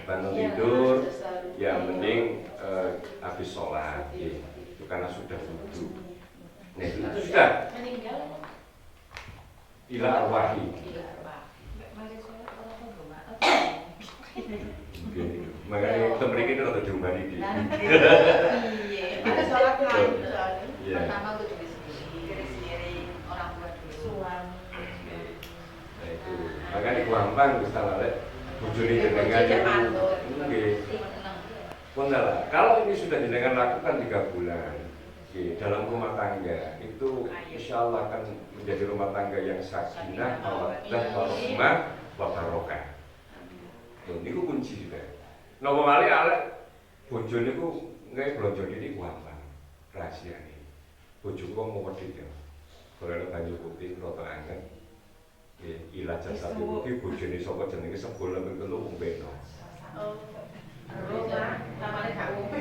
Bangun tidur, ya mending habis sholat, ya. Itu karena sudah wudhu. Nah itu sudah. Meninggal. Ila arwahi. Makanya kita berikan itu atau diumbani di. Ada sholat lain Iya. pertama untuk diri sendiri, orang tua dulu. Suami. Nah itu. Makanya gampang Gusti Allah. Bujuni jenengan. Nggih. Pun lah. Kalau ini sudah jenengan lakukan 3 bulan dalam rumah tangga, itu insya Allah akan menjadi rumah tangga yang sakinah, mawaddah, warahmah, wabarakatuh. Ini kunci juga. Napa malih arek bojo niku nggih blonjo ini gampang. Rahasia ini. Bojoku kok mau wedhit ya. Golek banyu putih rada anget. Nggih, ilat jasa putih bojone sapa jenenge sebul lemeng telu umpeno. Oh. Rumah namanya gak ngombe.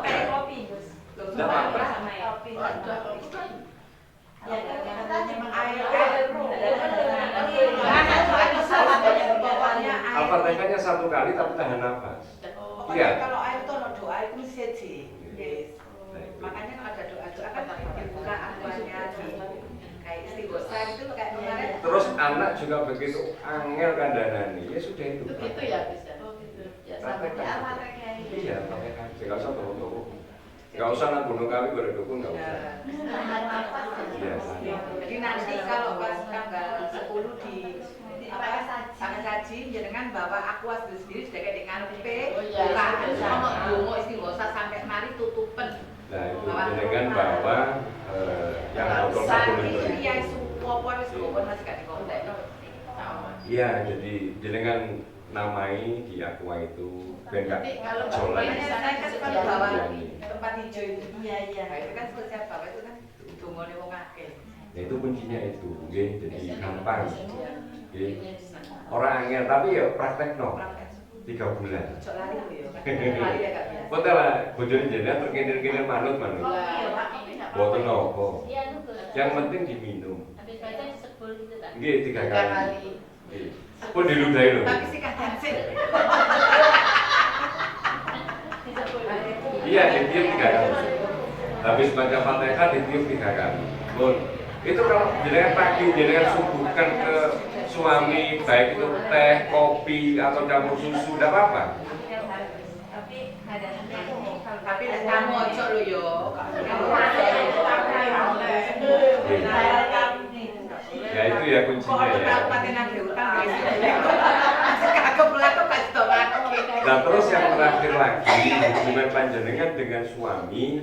Kayak kopi, Gus. Tidak apa-apa. Kopi. Ya, Al-Fatihahnya 1 kali tapi tahan nafas. Iya. Kalau air itu doa itu seji. Makanya kalau ada doa-doa kan dibuka akuannya kayak istighosah itu kayak kemarin. Terus anak juga begitu angel kandhanane. Ya sudah itu. Begitu ya bisa. Oh gitu. Ya sampai di Al-Fatihah. Iya, Fatihah. Enggak usah turu-turu. Enggak usah nang gunung kawi berdukun enggak usah. Iya. Jadi nanti kalau pas tanggal 10 di sana saji, jenengan bawa akuas itu sendiri sudah kayak dengan P, bukan sama dongo istighosah sampai mari tutupen. Nah itu jenengan bawa yang botol sabun itu. Iya, supopor supopor masih gak dikontek. Iya, jadi jenengan namai di aqua itu ben gak kalau jolan. Saya kan kalau bawa tempat hijau itu. Iya. Nah, itu kan setiap bawa itu kan dongone wong akeh. Nah itu kuncinya itu, nggih, jadi gampang. Nggih. Orang angel tapi ya praktek no. 3 bulan. Cok lari lho ya. Lari ya gak biasa. Betul lah, bojone jenengan terkene-kene manut. Boten nopo. Yang penting diminum. Habis baca sebul gitu kan. Nggih, 3 kali. Nggih. Pun diludahi lho. Tapi sih kadang sih. Iya, ditiup 3 kali. Habis baca Fatihah ditiup 3 kali. Pun itu kalau jenengan pagi jenengan suguhkan ke suami, baik itu teh, kopi atau campur susu, tidak apa-apa. Tapi kamu ojo lo yo. Ya itu ya kuncinya ya. Nah terus yang terakhir lagi hubungan panjenengan dengan suami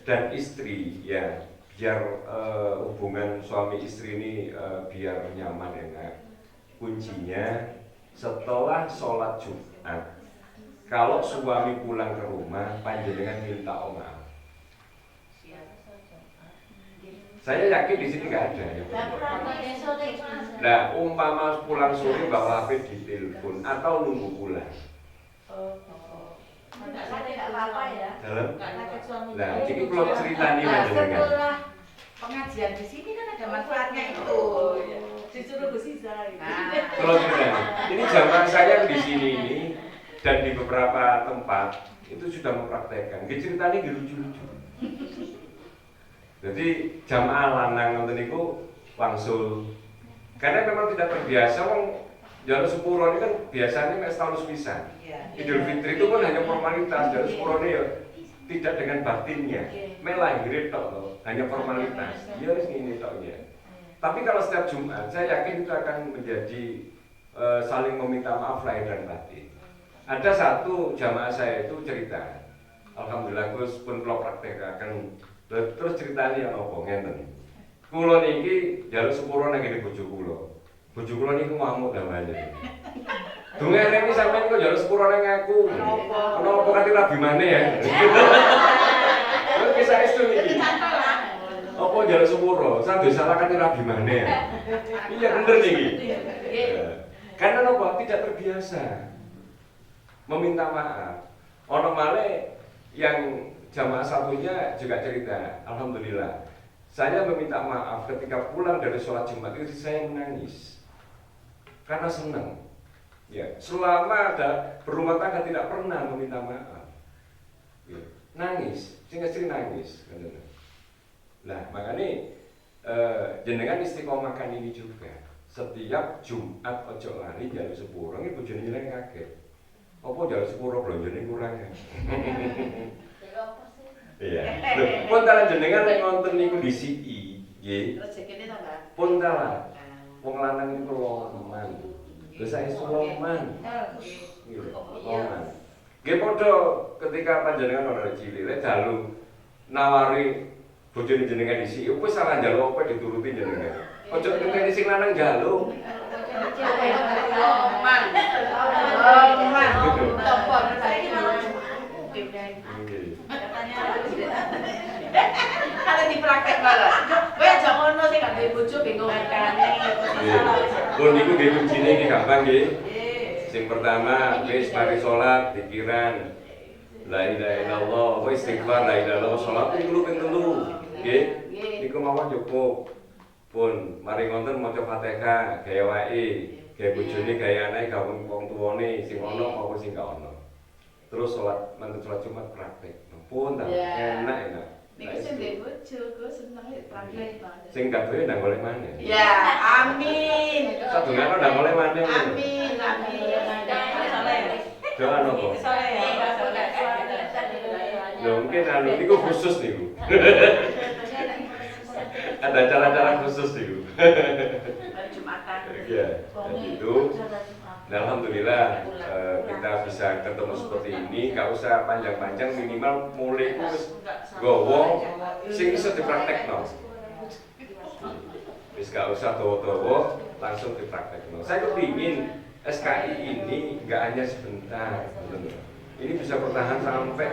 dan istri ya, biar hubungan suami istri ini biar nyaman enak. Kuncinya setelah sholat Jumat, kalau suami pulang ke rumah, panjenengan minta maaf. Saya yakin di sini nggak ada ya. Nah, umpama pulang sore bawa HP di telepon atau nunggu pulang. Dalam? Nah, jadi kalau cerita nih panjenengan. Pengajian di sini kan ada manfaatnya itu. Disuruh bersisa. Kalau cerita, ini zaman saya di sini ini dan di beberapa tempat itu sudah mempraktekkan. Ini ceritanya lucu-lucu. Jadi jamaah lanang nonton niku wangsul. Karena memang tidak terbiasa, wong jalur sepuro ini kan biasanya mek setahun sepisan. Idul Fitri itu kan hanya formalitas, jalur sepuro ini ya tidak dengan batinnya. Mek lahir tok loh, hanya formalitas. Ya wis ngene tok ya. Tapi kalau setiap Jumat, saya yakin itu akan menjadi saling meminta maaf lahir dan batin. Ada satu jamaah saya itu cerita, alhamdulillah Gus pun kalau praktekaken. Terus ceritanya yang apa ngenten. Kula niki njaluk sepuro nang ngene bojo kula. Bojo kula niku ngamuk namanya. Dunge rene sampeyan kok njaluk sepuro nang aku. Kenapa kate rabi maneh ya? Terus kisah itu niki. Apa njaluk sepuro? Sampe salah kate rabi maneh ya. Iya bener niki. Karena apa? Tidak terbiasa meminta maaf. Ono malih yang jamaah satunya juga cerita, alhamdulillah saya meminta maaf ketika pulang dari sholat Jumat itu saya menangis karena senang ya, selama ada berumah tangga tidak pernah meminta maaf ya, nangis, sehingga istri nangis nah makanya jenengan istiqomahkan ini juga setiap Jumat ojo lali jalur sepuro ini bojone jenengan kaget apa jalur sepuro blonjone kurang ya iya. Lho, pun dalan jenengan nek ngonten niku disiki, nggih. Rezekine ta, Mbak? Pun dalan. Wong lanang niku loman. Lho saestu loman. Nggih, loman. Nggih padha ketika panjenengan ora cilik lek dalu nawari bojone jenengan disiki, wis salah njaluk apa dituruti jenengan. Ojo ngenteni sing lanang njaluk. Loman. Tompon saiki kalau dipraktek malah, kowe aja ngono sing gak duwe bojo bingung makane. Pun niku nggih kuncine iki gampang nggih. Sing pertama wis mari salat pikiran la ilaha illallah, wis istighfar la ilaha illallah, salat ping 3 nggih. Niku mawon cukup. Pun mari ngonten maca Fatihah gaya wae, gaya bojone gaya anake gawon wong tuwane sing ono maupun sing gak ono. Terus salat mantep salat Jumat praktek. Pun ta enak. Niki sing ndek bojo, Gus seneng praktek banget. Sing gak duwe ndang golek maneh. Ya, amin. Sadungane ndang golek maneh. Amin, amin. Doa nopo? Lho mungkin anu niku khusus niku. Ada cara-cara khusus niku. Jumatan. Iya, itu. Nah, alhamdulillah kita bisa ketemu seperti ini, gak usah panjang-panjang, minimal mulai wis gowo sing iso dipraktekno. Wis gak usah dawa-dawa, langsung dipraktekno. Saya kepingin SKI ini gak hanya sebentar, ini bisa bertahan sampai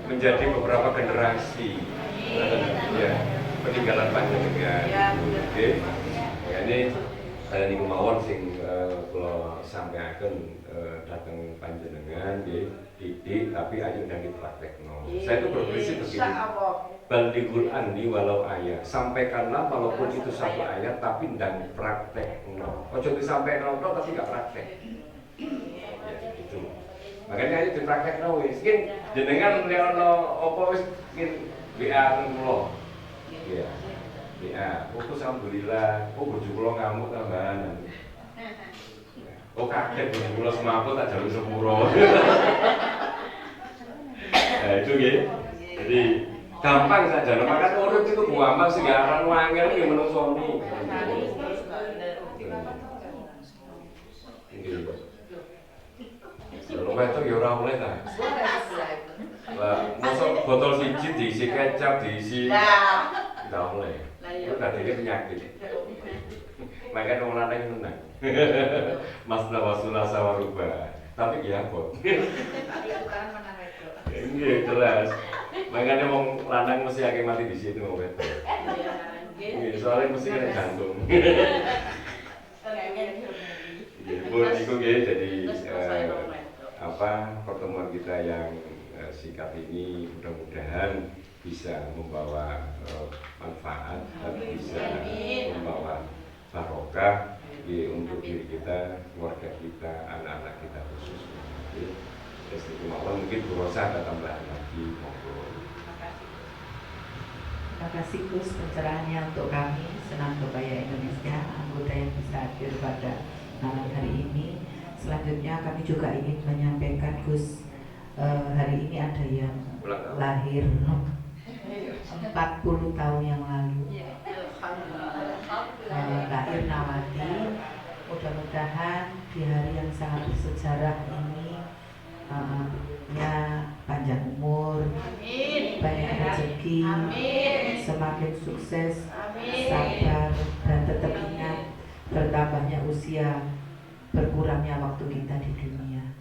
menjadi beberapa generasi. Ya, peninggalan panjenengan. Oke. Ya ini saya niku mawon sing kula sampaiaken dhateng panjenengan nggih, didik tapi ayo dan dipraktekno. Saya itu berprinsip begini. Balighul anni walau ayat. Sampaikanlah walaupun itu satu ayat tapi ndang praktekno. Ojo disampaikan tok tapi gak praktek. Ya gitu. Makanya ayo dipraktekno wis. Mungkin jenengan leono apa wis mungkin WA kula. Iya. WA. Terus alhamdulillah, bojo kula ngamuk tambahan. Oh kaget bojo kula semaput tak jaluk sepuro. Nah itu nggih. Jadi gampang saja, makanya urip itu gampang sing aran wangel ki menungsoni. Kalau wedok ya ora oleh ta. Lah, mosok botol siji diisi kecap, diisi tidak oleh. Itu tadi penyakit. Makanya orang lanang menang. Mas nawasula sawaruba. Tapi ya kok. Iya jelas. Makanya wong lanang mesti akeh mati di situ wong wedok. Iya, soalnya mesti kena jantung. Bu, itu jadi pertemuan kita yang singkat ini mudah-mudahan bisa membawa manfaat dan bisa membawa barokah untuk diri kita, keluarga kita, anak-anak kita khususnya. Istiqomah mungkin berusaha ada tambahan lagi monggo. Terima kasih Gus pencerahannya untuk kami Senam Kebaya Indonesia, anggota yang bisa hadir pada malam hari ini. Selanjutnya kami juga ingin menyampaikan Gus, hari ini ada yang lahir 40 tahun yang lalu, lahir Nawati. Mudah-mudahan di hari yang sangat bersejarah ini panjang umur, banyak rezeki, semakin sukses, sabar, dan tetap ingat bertambahnya usia, berkurangnya waktu kita di dunia,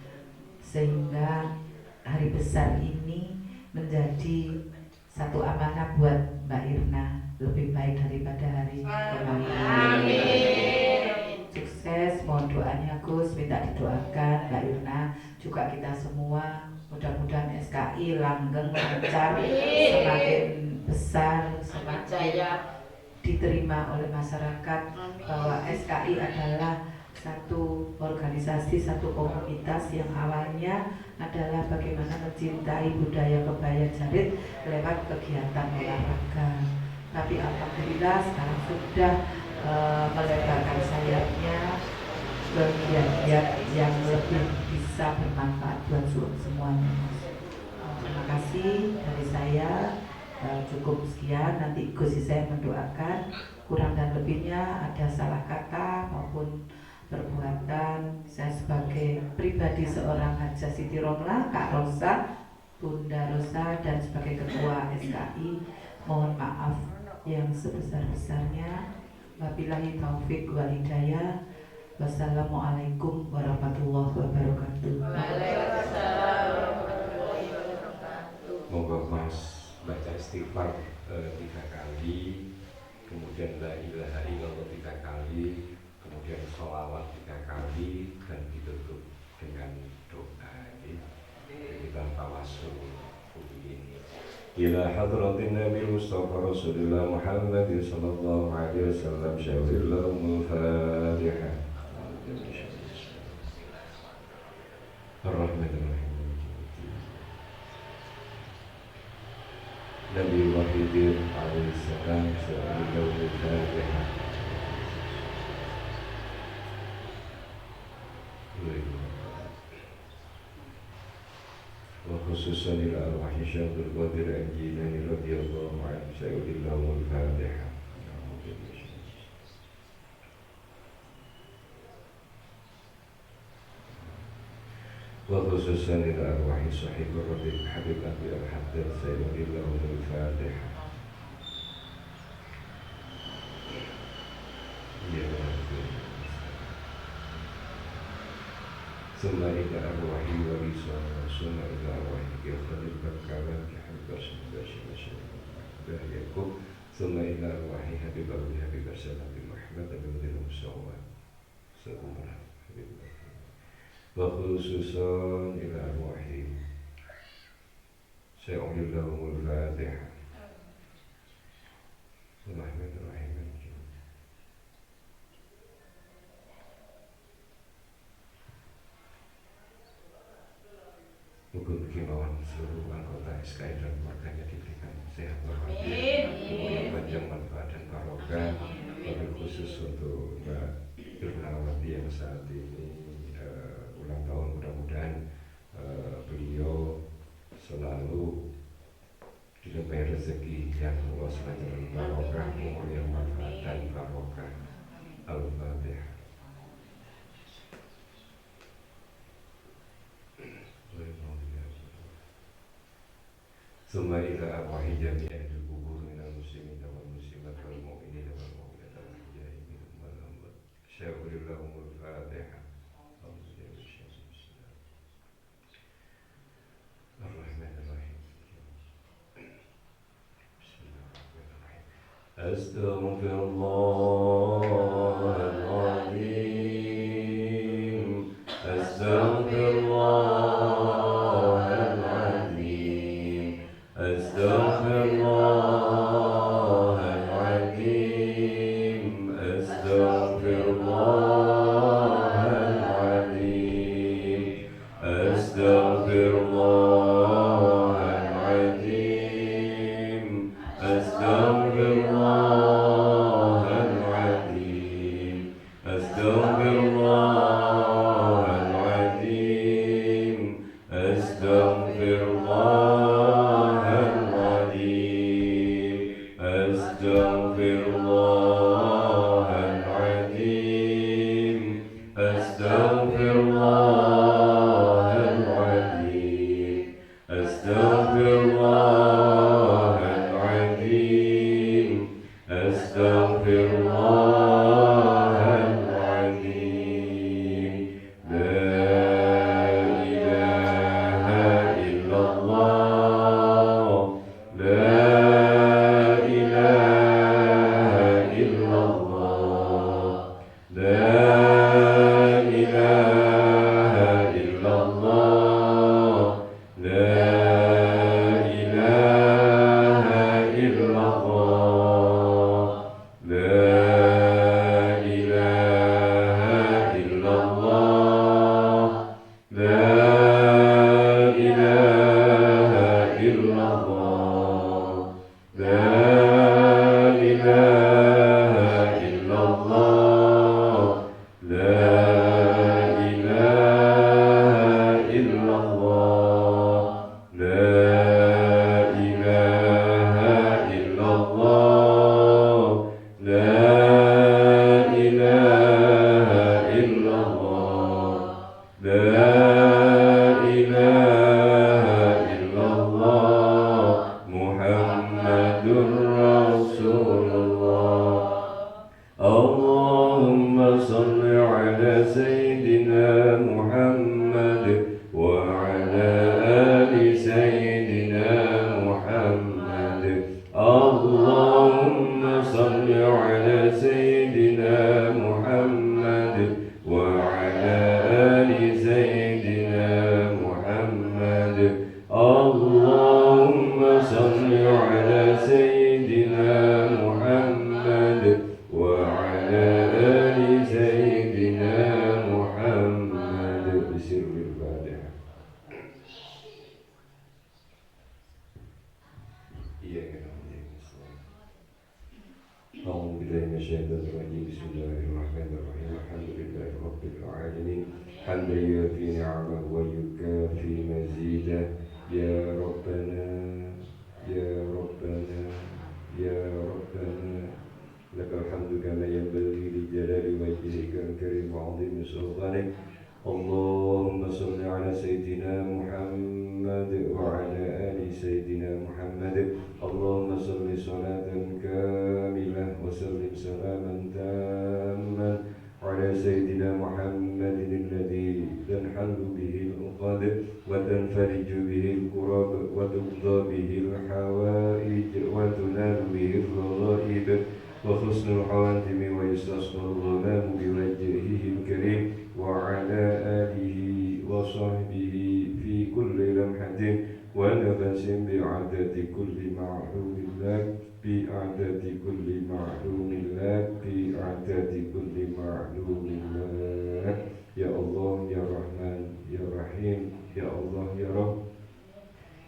sehingga hari besar ini menjadi satu amanah buat Mbak Irna, lebih baik daripada hari kemarin. Sukses, mohon doanya Gus, minta didoakan Mbak Irna, juga kita semua. Mudah-mudahan SKI langgeng, lancar, semakin besar, semakin diterima oleh masyarakat, bahwa SKI adalah satu organisasi, satu komunitas yang awalnya adalah bagaimana mencintai budaya kebaya jarit lewat kegiatan olahraga. Tapi alhamdulillah sekarang sudah melebarkan sayapnya ke giat-giat yang lebih bisa bermanfaat buat semuanya. Terima kasih dari saya, cukup sekian. Nanti Gus saya mendoakan, kurang dan lebihnya ada salah kata maupun perbuatan, saya sebagai pribadi seorang Hajah Siti Romlah, Kak Rosa, Bunda Rosa, dan sebagai Ketua SKI mohon maaf yang sebesar-besarnya. Wabillahi taufik wal hidayah. Wassalamualaikum warahmatullahi wabarakatuh. Moga Mas baca istighfar 3 kali, kemudian la ilaha illallah 3 kali, kemudian sholawat 3 kali, dan ditutup dengan doa. Kita tawasul ini ila hadratin Nabi Mustafa Rasulullah Muhammad sallallahu alaihi wasallam. Syawillahumul Fatihah. Ar-Rahmanir-Rahim. Nabi Wahidin alaihi salam. Syawillahumul Fatihah. وخصوصا إلى أرواح شيخ القادر الجيلاني رضي الله عنه. سيدنا الفاتحة. وخصوصا إلى أرواح صاحب الربيع حبيب أبي الحداد. سيدنا الفاتحة. ثم إلى أرواح ورثة، ثم إلى أرواح إخوان البركان كحمد رسول الله يعقوب، ثم إلى أرواح حبيب أبي حبيب السلام محمد بن المسوى سيدنا حبيب الله، وخصوصا إلى أرواح سيؤمن لهم الفاتحة. الرحمن الرحيم. sekali dan keluarganya diberikan sehat walafiat, umur panjang, manfaat dan barokah. Wabil khusus untuk Mbak Irnawati yang saat ini ulang tahun, mudah-mudahan beliau selalu dilimpahi rezeki yang luas dan barokah, umur yang manfaat dan barokah. Al-Fatihah. Summa ila arwahi jami'i ahlil qubur minal muslimin wal muslimat wal mu'minin wal mu'minat wal ahya'i minhum wal amwat. Sya'ulillahumul Fatihah. Ar-Rahmanir-Rahim. Bismillahirrahmanirrahim. Astaghfirullahaladzim. Astaghfirullahaladzim. Astaghfirullahaladzim. Astaghfirullahaladzim. Astaghfirullahaladzim. Astaghfirullahaladzim. Astaghfirullahaladzim. Astaghfirullahaladzim. Astaghfirullahaladzim. Astaghfirullahaladzim. Astaghfirullahaladzim. Astaghfirullahaladzim. La ilaha illallah. La ilaha illallah. La ilaha illallah. La ilaha illallah. La ilaha illallah. La ilaha illallah. La ilaha illallah. La ilaha illallah. La ilaha illallah. La ilaha illallah. La ilaha illallah. Muhammadur Rasulullah. Allahumma salli ala Sayyidina Muhammad wa ala ali Sayyidina Muhammad. Allahumma salli ala Sayyidina Muhammad wa ala ali Sayyidina Muhammad. Allahumma salli ala Sayyidina Muhammad wa ala ali Sayyidina Muhammad. Bismillahirrahmanirrahim. أعوذ بالله من الشيطان الرجيم. بسم الله الرحمن الرحيم. الحمد لله رب العالمين حمدا يوافي نعمه ويكافي مزيده. يا ربنا يا ربنا يا ربنا لك الحمد كما ينبغي لجلال وجهك الكريم وعظيم سلطانك. اللهم صل على سيدنا محمد وعلى آل سيدنا محمد. اللهم صل صلاة كاملة وسلم سلاما تاما على سيدنا محمد الذي تنحل به العقد وتنفرج به الكرب وتقضى به الحوائج وتنال به الرغائب وحسن الخواتم ويستسقى الغمام بوجهه الكريم وعلى آله وصحبه في كل لمحة ونفس بعدد كل معلوم لك بعدد كل معلوم لك بعدد كل معلوم لك. Ya Allah, Ya Rahman, Ya Rahim, Ya Allah, Ya Rabb.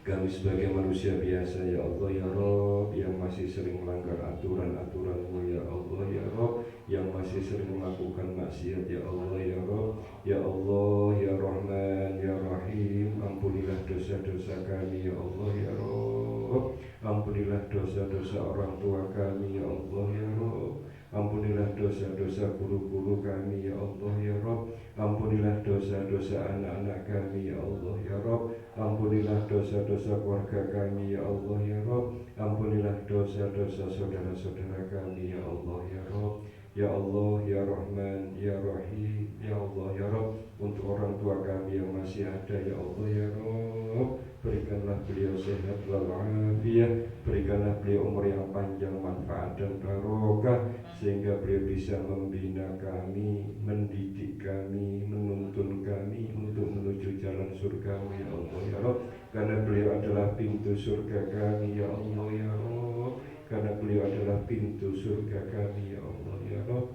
Kama kami sebagai manusia biasa ya Allah ya Rob, yang masih sering melanggar aturan-aturan-Mu ya Allah ya Rob, yang masih sering melakukan maksiat ya Allah ya Rob, ya Allah ya Rahman ya Rahim, ampunilah dosa-dosa kami ya Allah ya Rob, ampunilah dosa-dosa orang tua kami ya Allah ya Rob, ampunilah dosa-dosa guru-guru kami ya Allah ya Rob, ampunilah dosa-dosa anak-anak kami ya Allah ya Rob, ampunilah dosa-dosa keluarga kami ya Allah ya Rob, ampunilah dosa-dosa saudara-saudara kami ya Allah ya Rob, ya Allah ya Rahman ya Rahim, ya Allah ya Rob, untuk orang tua kami yang masih ada ya Allah ya Rob, berikanlah beliau sehat walafiat, berikanlah beliau umur yang panjang, manfaat dan barokah, sehingga beliau bisa membina kami, mendidik kami, menuntun kami untuk menuju jalan surga-Mu ya Allah ya Rob, karena beliau adalah pintu surga kami ya Allah ya Rob, karena beliau adalah pintu surga kami ya Allah ya Rob.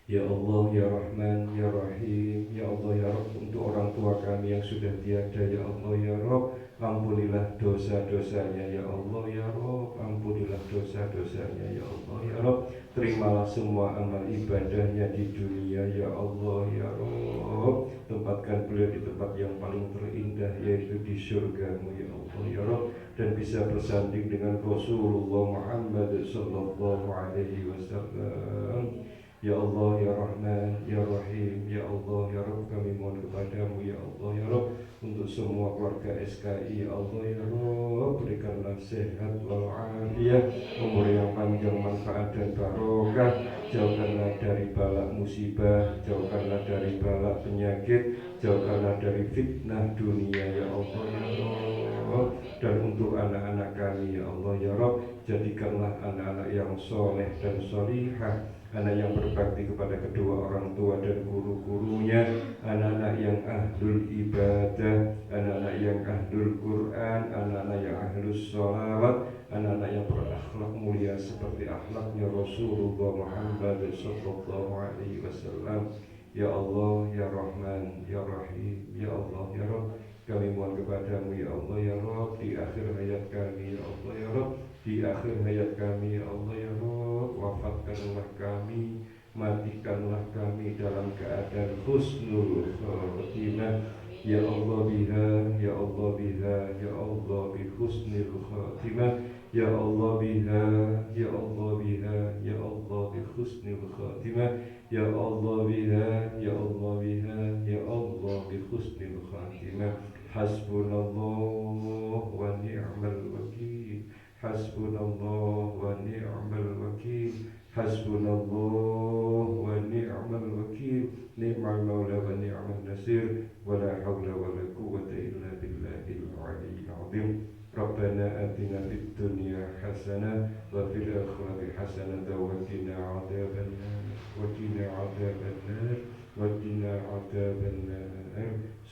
Ya Allah ya Rahman ya Rahim, ya Allah ya Rob, untuk orang tua kami yang sudah tiada ya Allah ya Rob, ampunilah dosa-dosanya ya Allah ya Rob, ampunilah dosa-dosanya ya Allah ya Rob, terimalah semua amal ibadahnya di dunia ya Allah ya Rob, tempatkan beliau di tempat yang paling terindah, yaitu di surga-Mu ya Allah ya Rob, dan bisa bersanding dengan Rasulullah Muhammad sallallahu alaihi wasallam. Ya Allah ya Rahman ya Rahim, ya Allah ya Rabb, kami mohon kepadamu ya Allah ya Rabb, untuk semua keluarga SKI ya Allah ya Rabb, berikanlah sehat walafiat, umur yang panjang, manfaat dan barokah, jauhkanlah dari balak musibah, jauhkanlah dari balak penyakit, jauhkanlah dari fitnah dunia ya Allah ya Rabb, dan untuk anak-anak kami ya Allah ya Rabb, jadikanlah anak-anak yang soleh dan solihah, anak yang berbakti kepada kedua orang tua dan guru-gurunya, anak-anak yang ahlul ibadah, anak-anak yang ahlul Quran, anak-anak yang ahlus sholawat, anak-anak yang berakhlak mulia seperti akhlaknya Rasulullah Muhammad sallallahu alaihi wasallam. Ya Allah ya Rahman ya Rahim, ya Allah ya Rabb, kami mohon kepadamu ya Allah ya Rabb, di akhir hayat kami ya Allah ya Rabb, di akhir hayat kami ya Allah ya Rabb, wafatkanlah kami, matikanlah kami dalam keadaan husnul khatimah ya Allah biha, ya Allah biha, ya Allah bi husnil khatimah ya Allah biha, ya Allah biha, ya Allah bi husnil khatimah ya Allah biha, ya Allah biha, ya Allah bi husnil khatimah. Hasbunallah wa ni'mal wakil, hasbunallah wa ni'mal wakil, hasbunallah wa ni'mal wakil, ni'mal maula wa ni'mal nasir, wa la hawla wa la quwwata illa billahil aliyyil azim. Rabbana atina fid dunya hasanah wa fil akhirati hasanah wa qina adzabannar, wa qina adzabannar, wa qina adzabannar.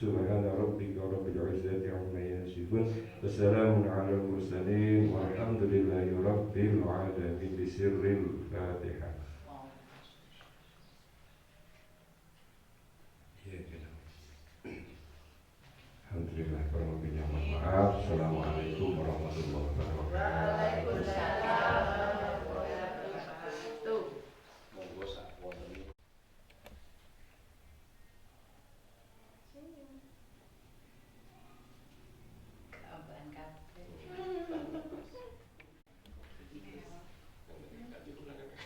Subhana rabbika rabbil izzati amma yasifun, wa salamun alal mursalin, walhamdulillahi rabbil alamin. Bisirril Fatihah. Alhamdulillah, kurang lebihnya mohon maaf. Assalamualaikum warahmatullahi wabarakatuh. Waalaikumsalam warahmatullahi wabarakatuh. Monggo sak wonten. Keambahan kabeh.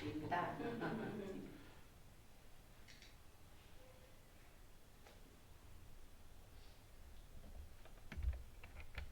Cinta.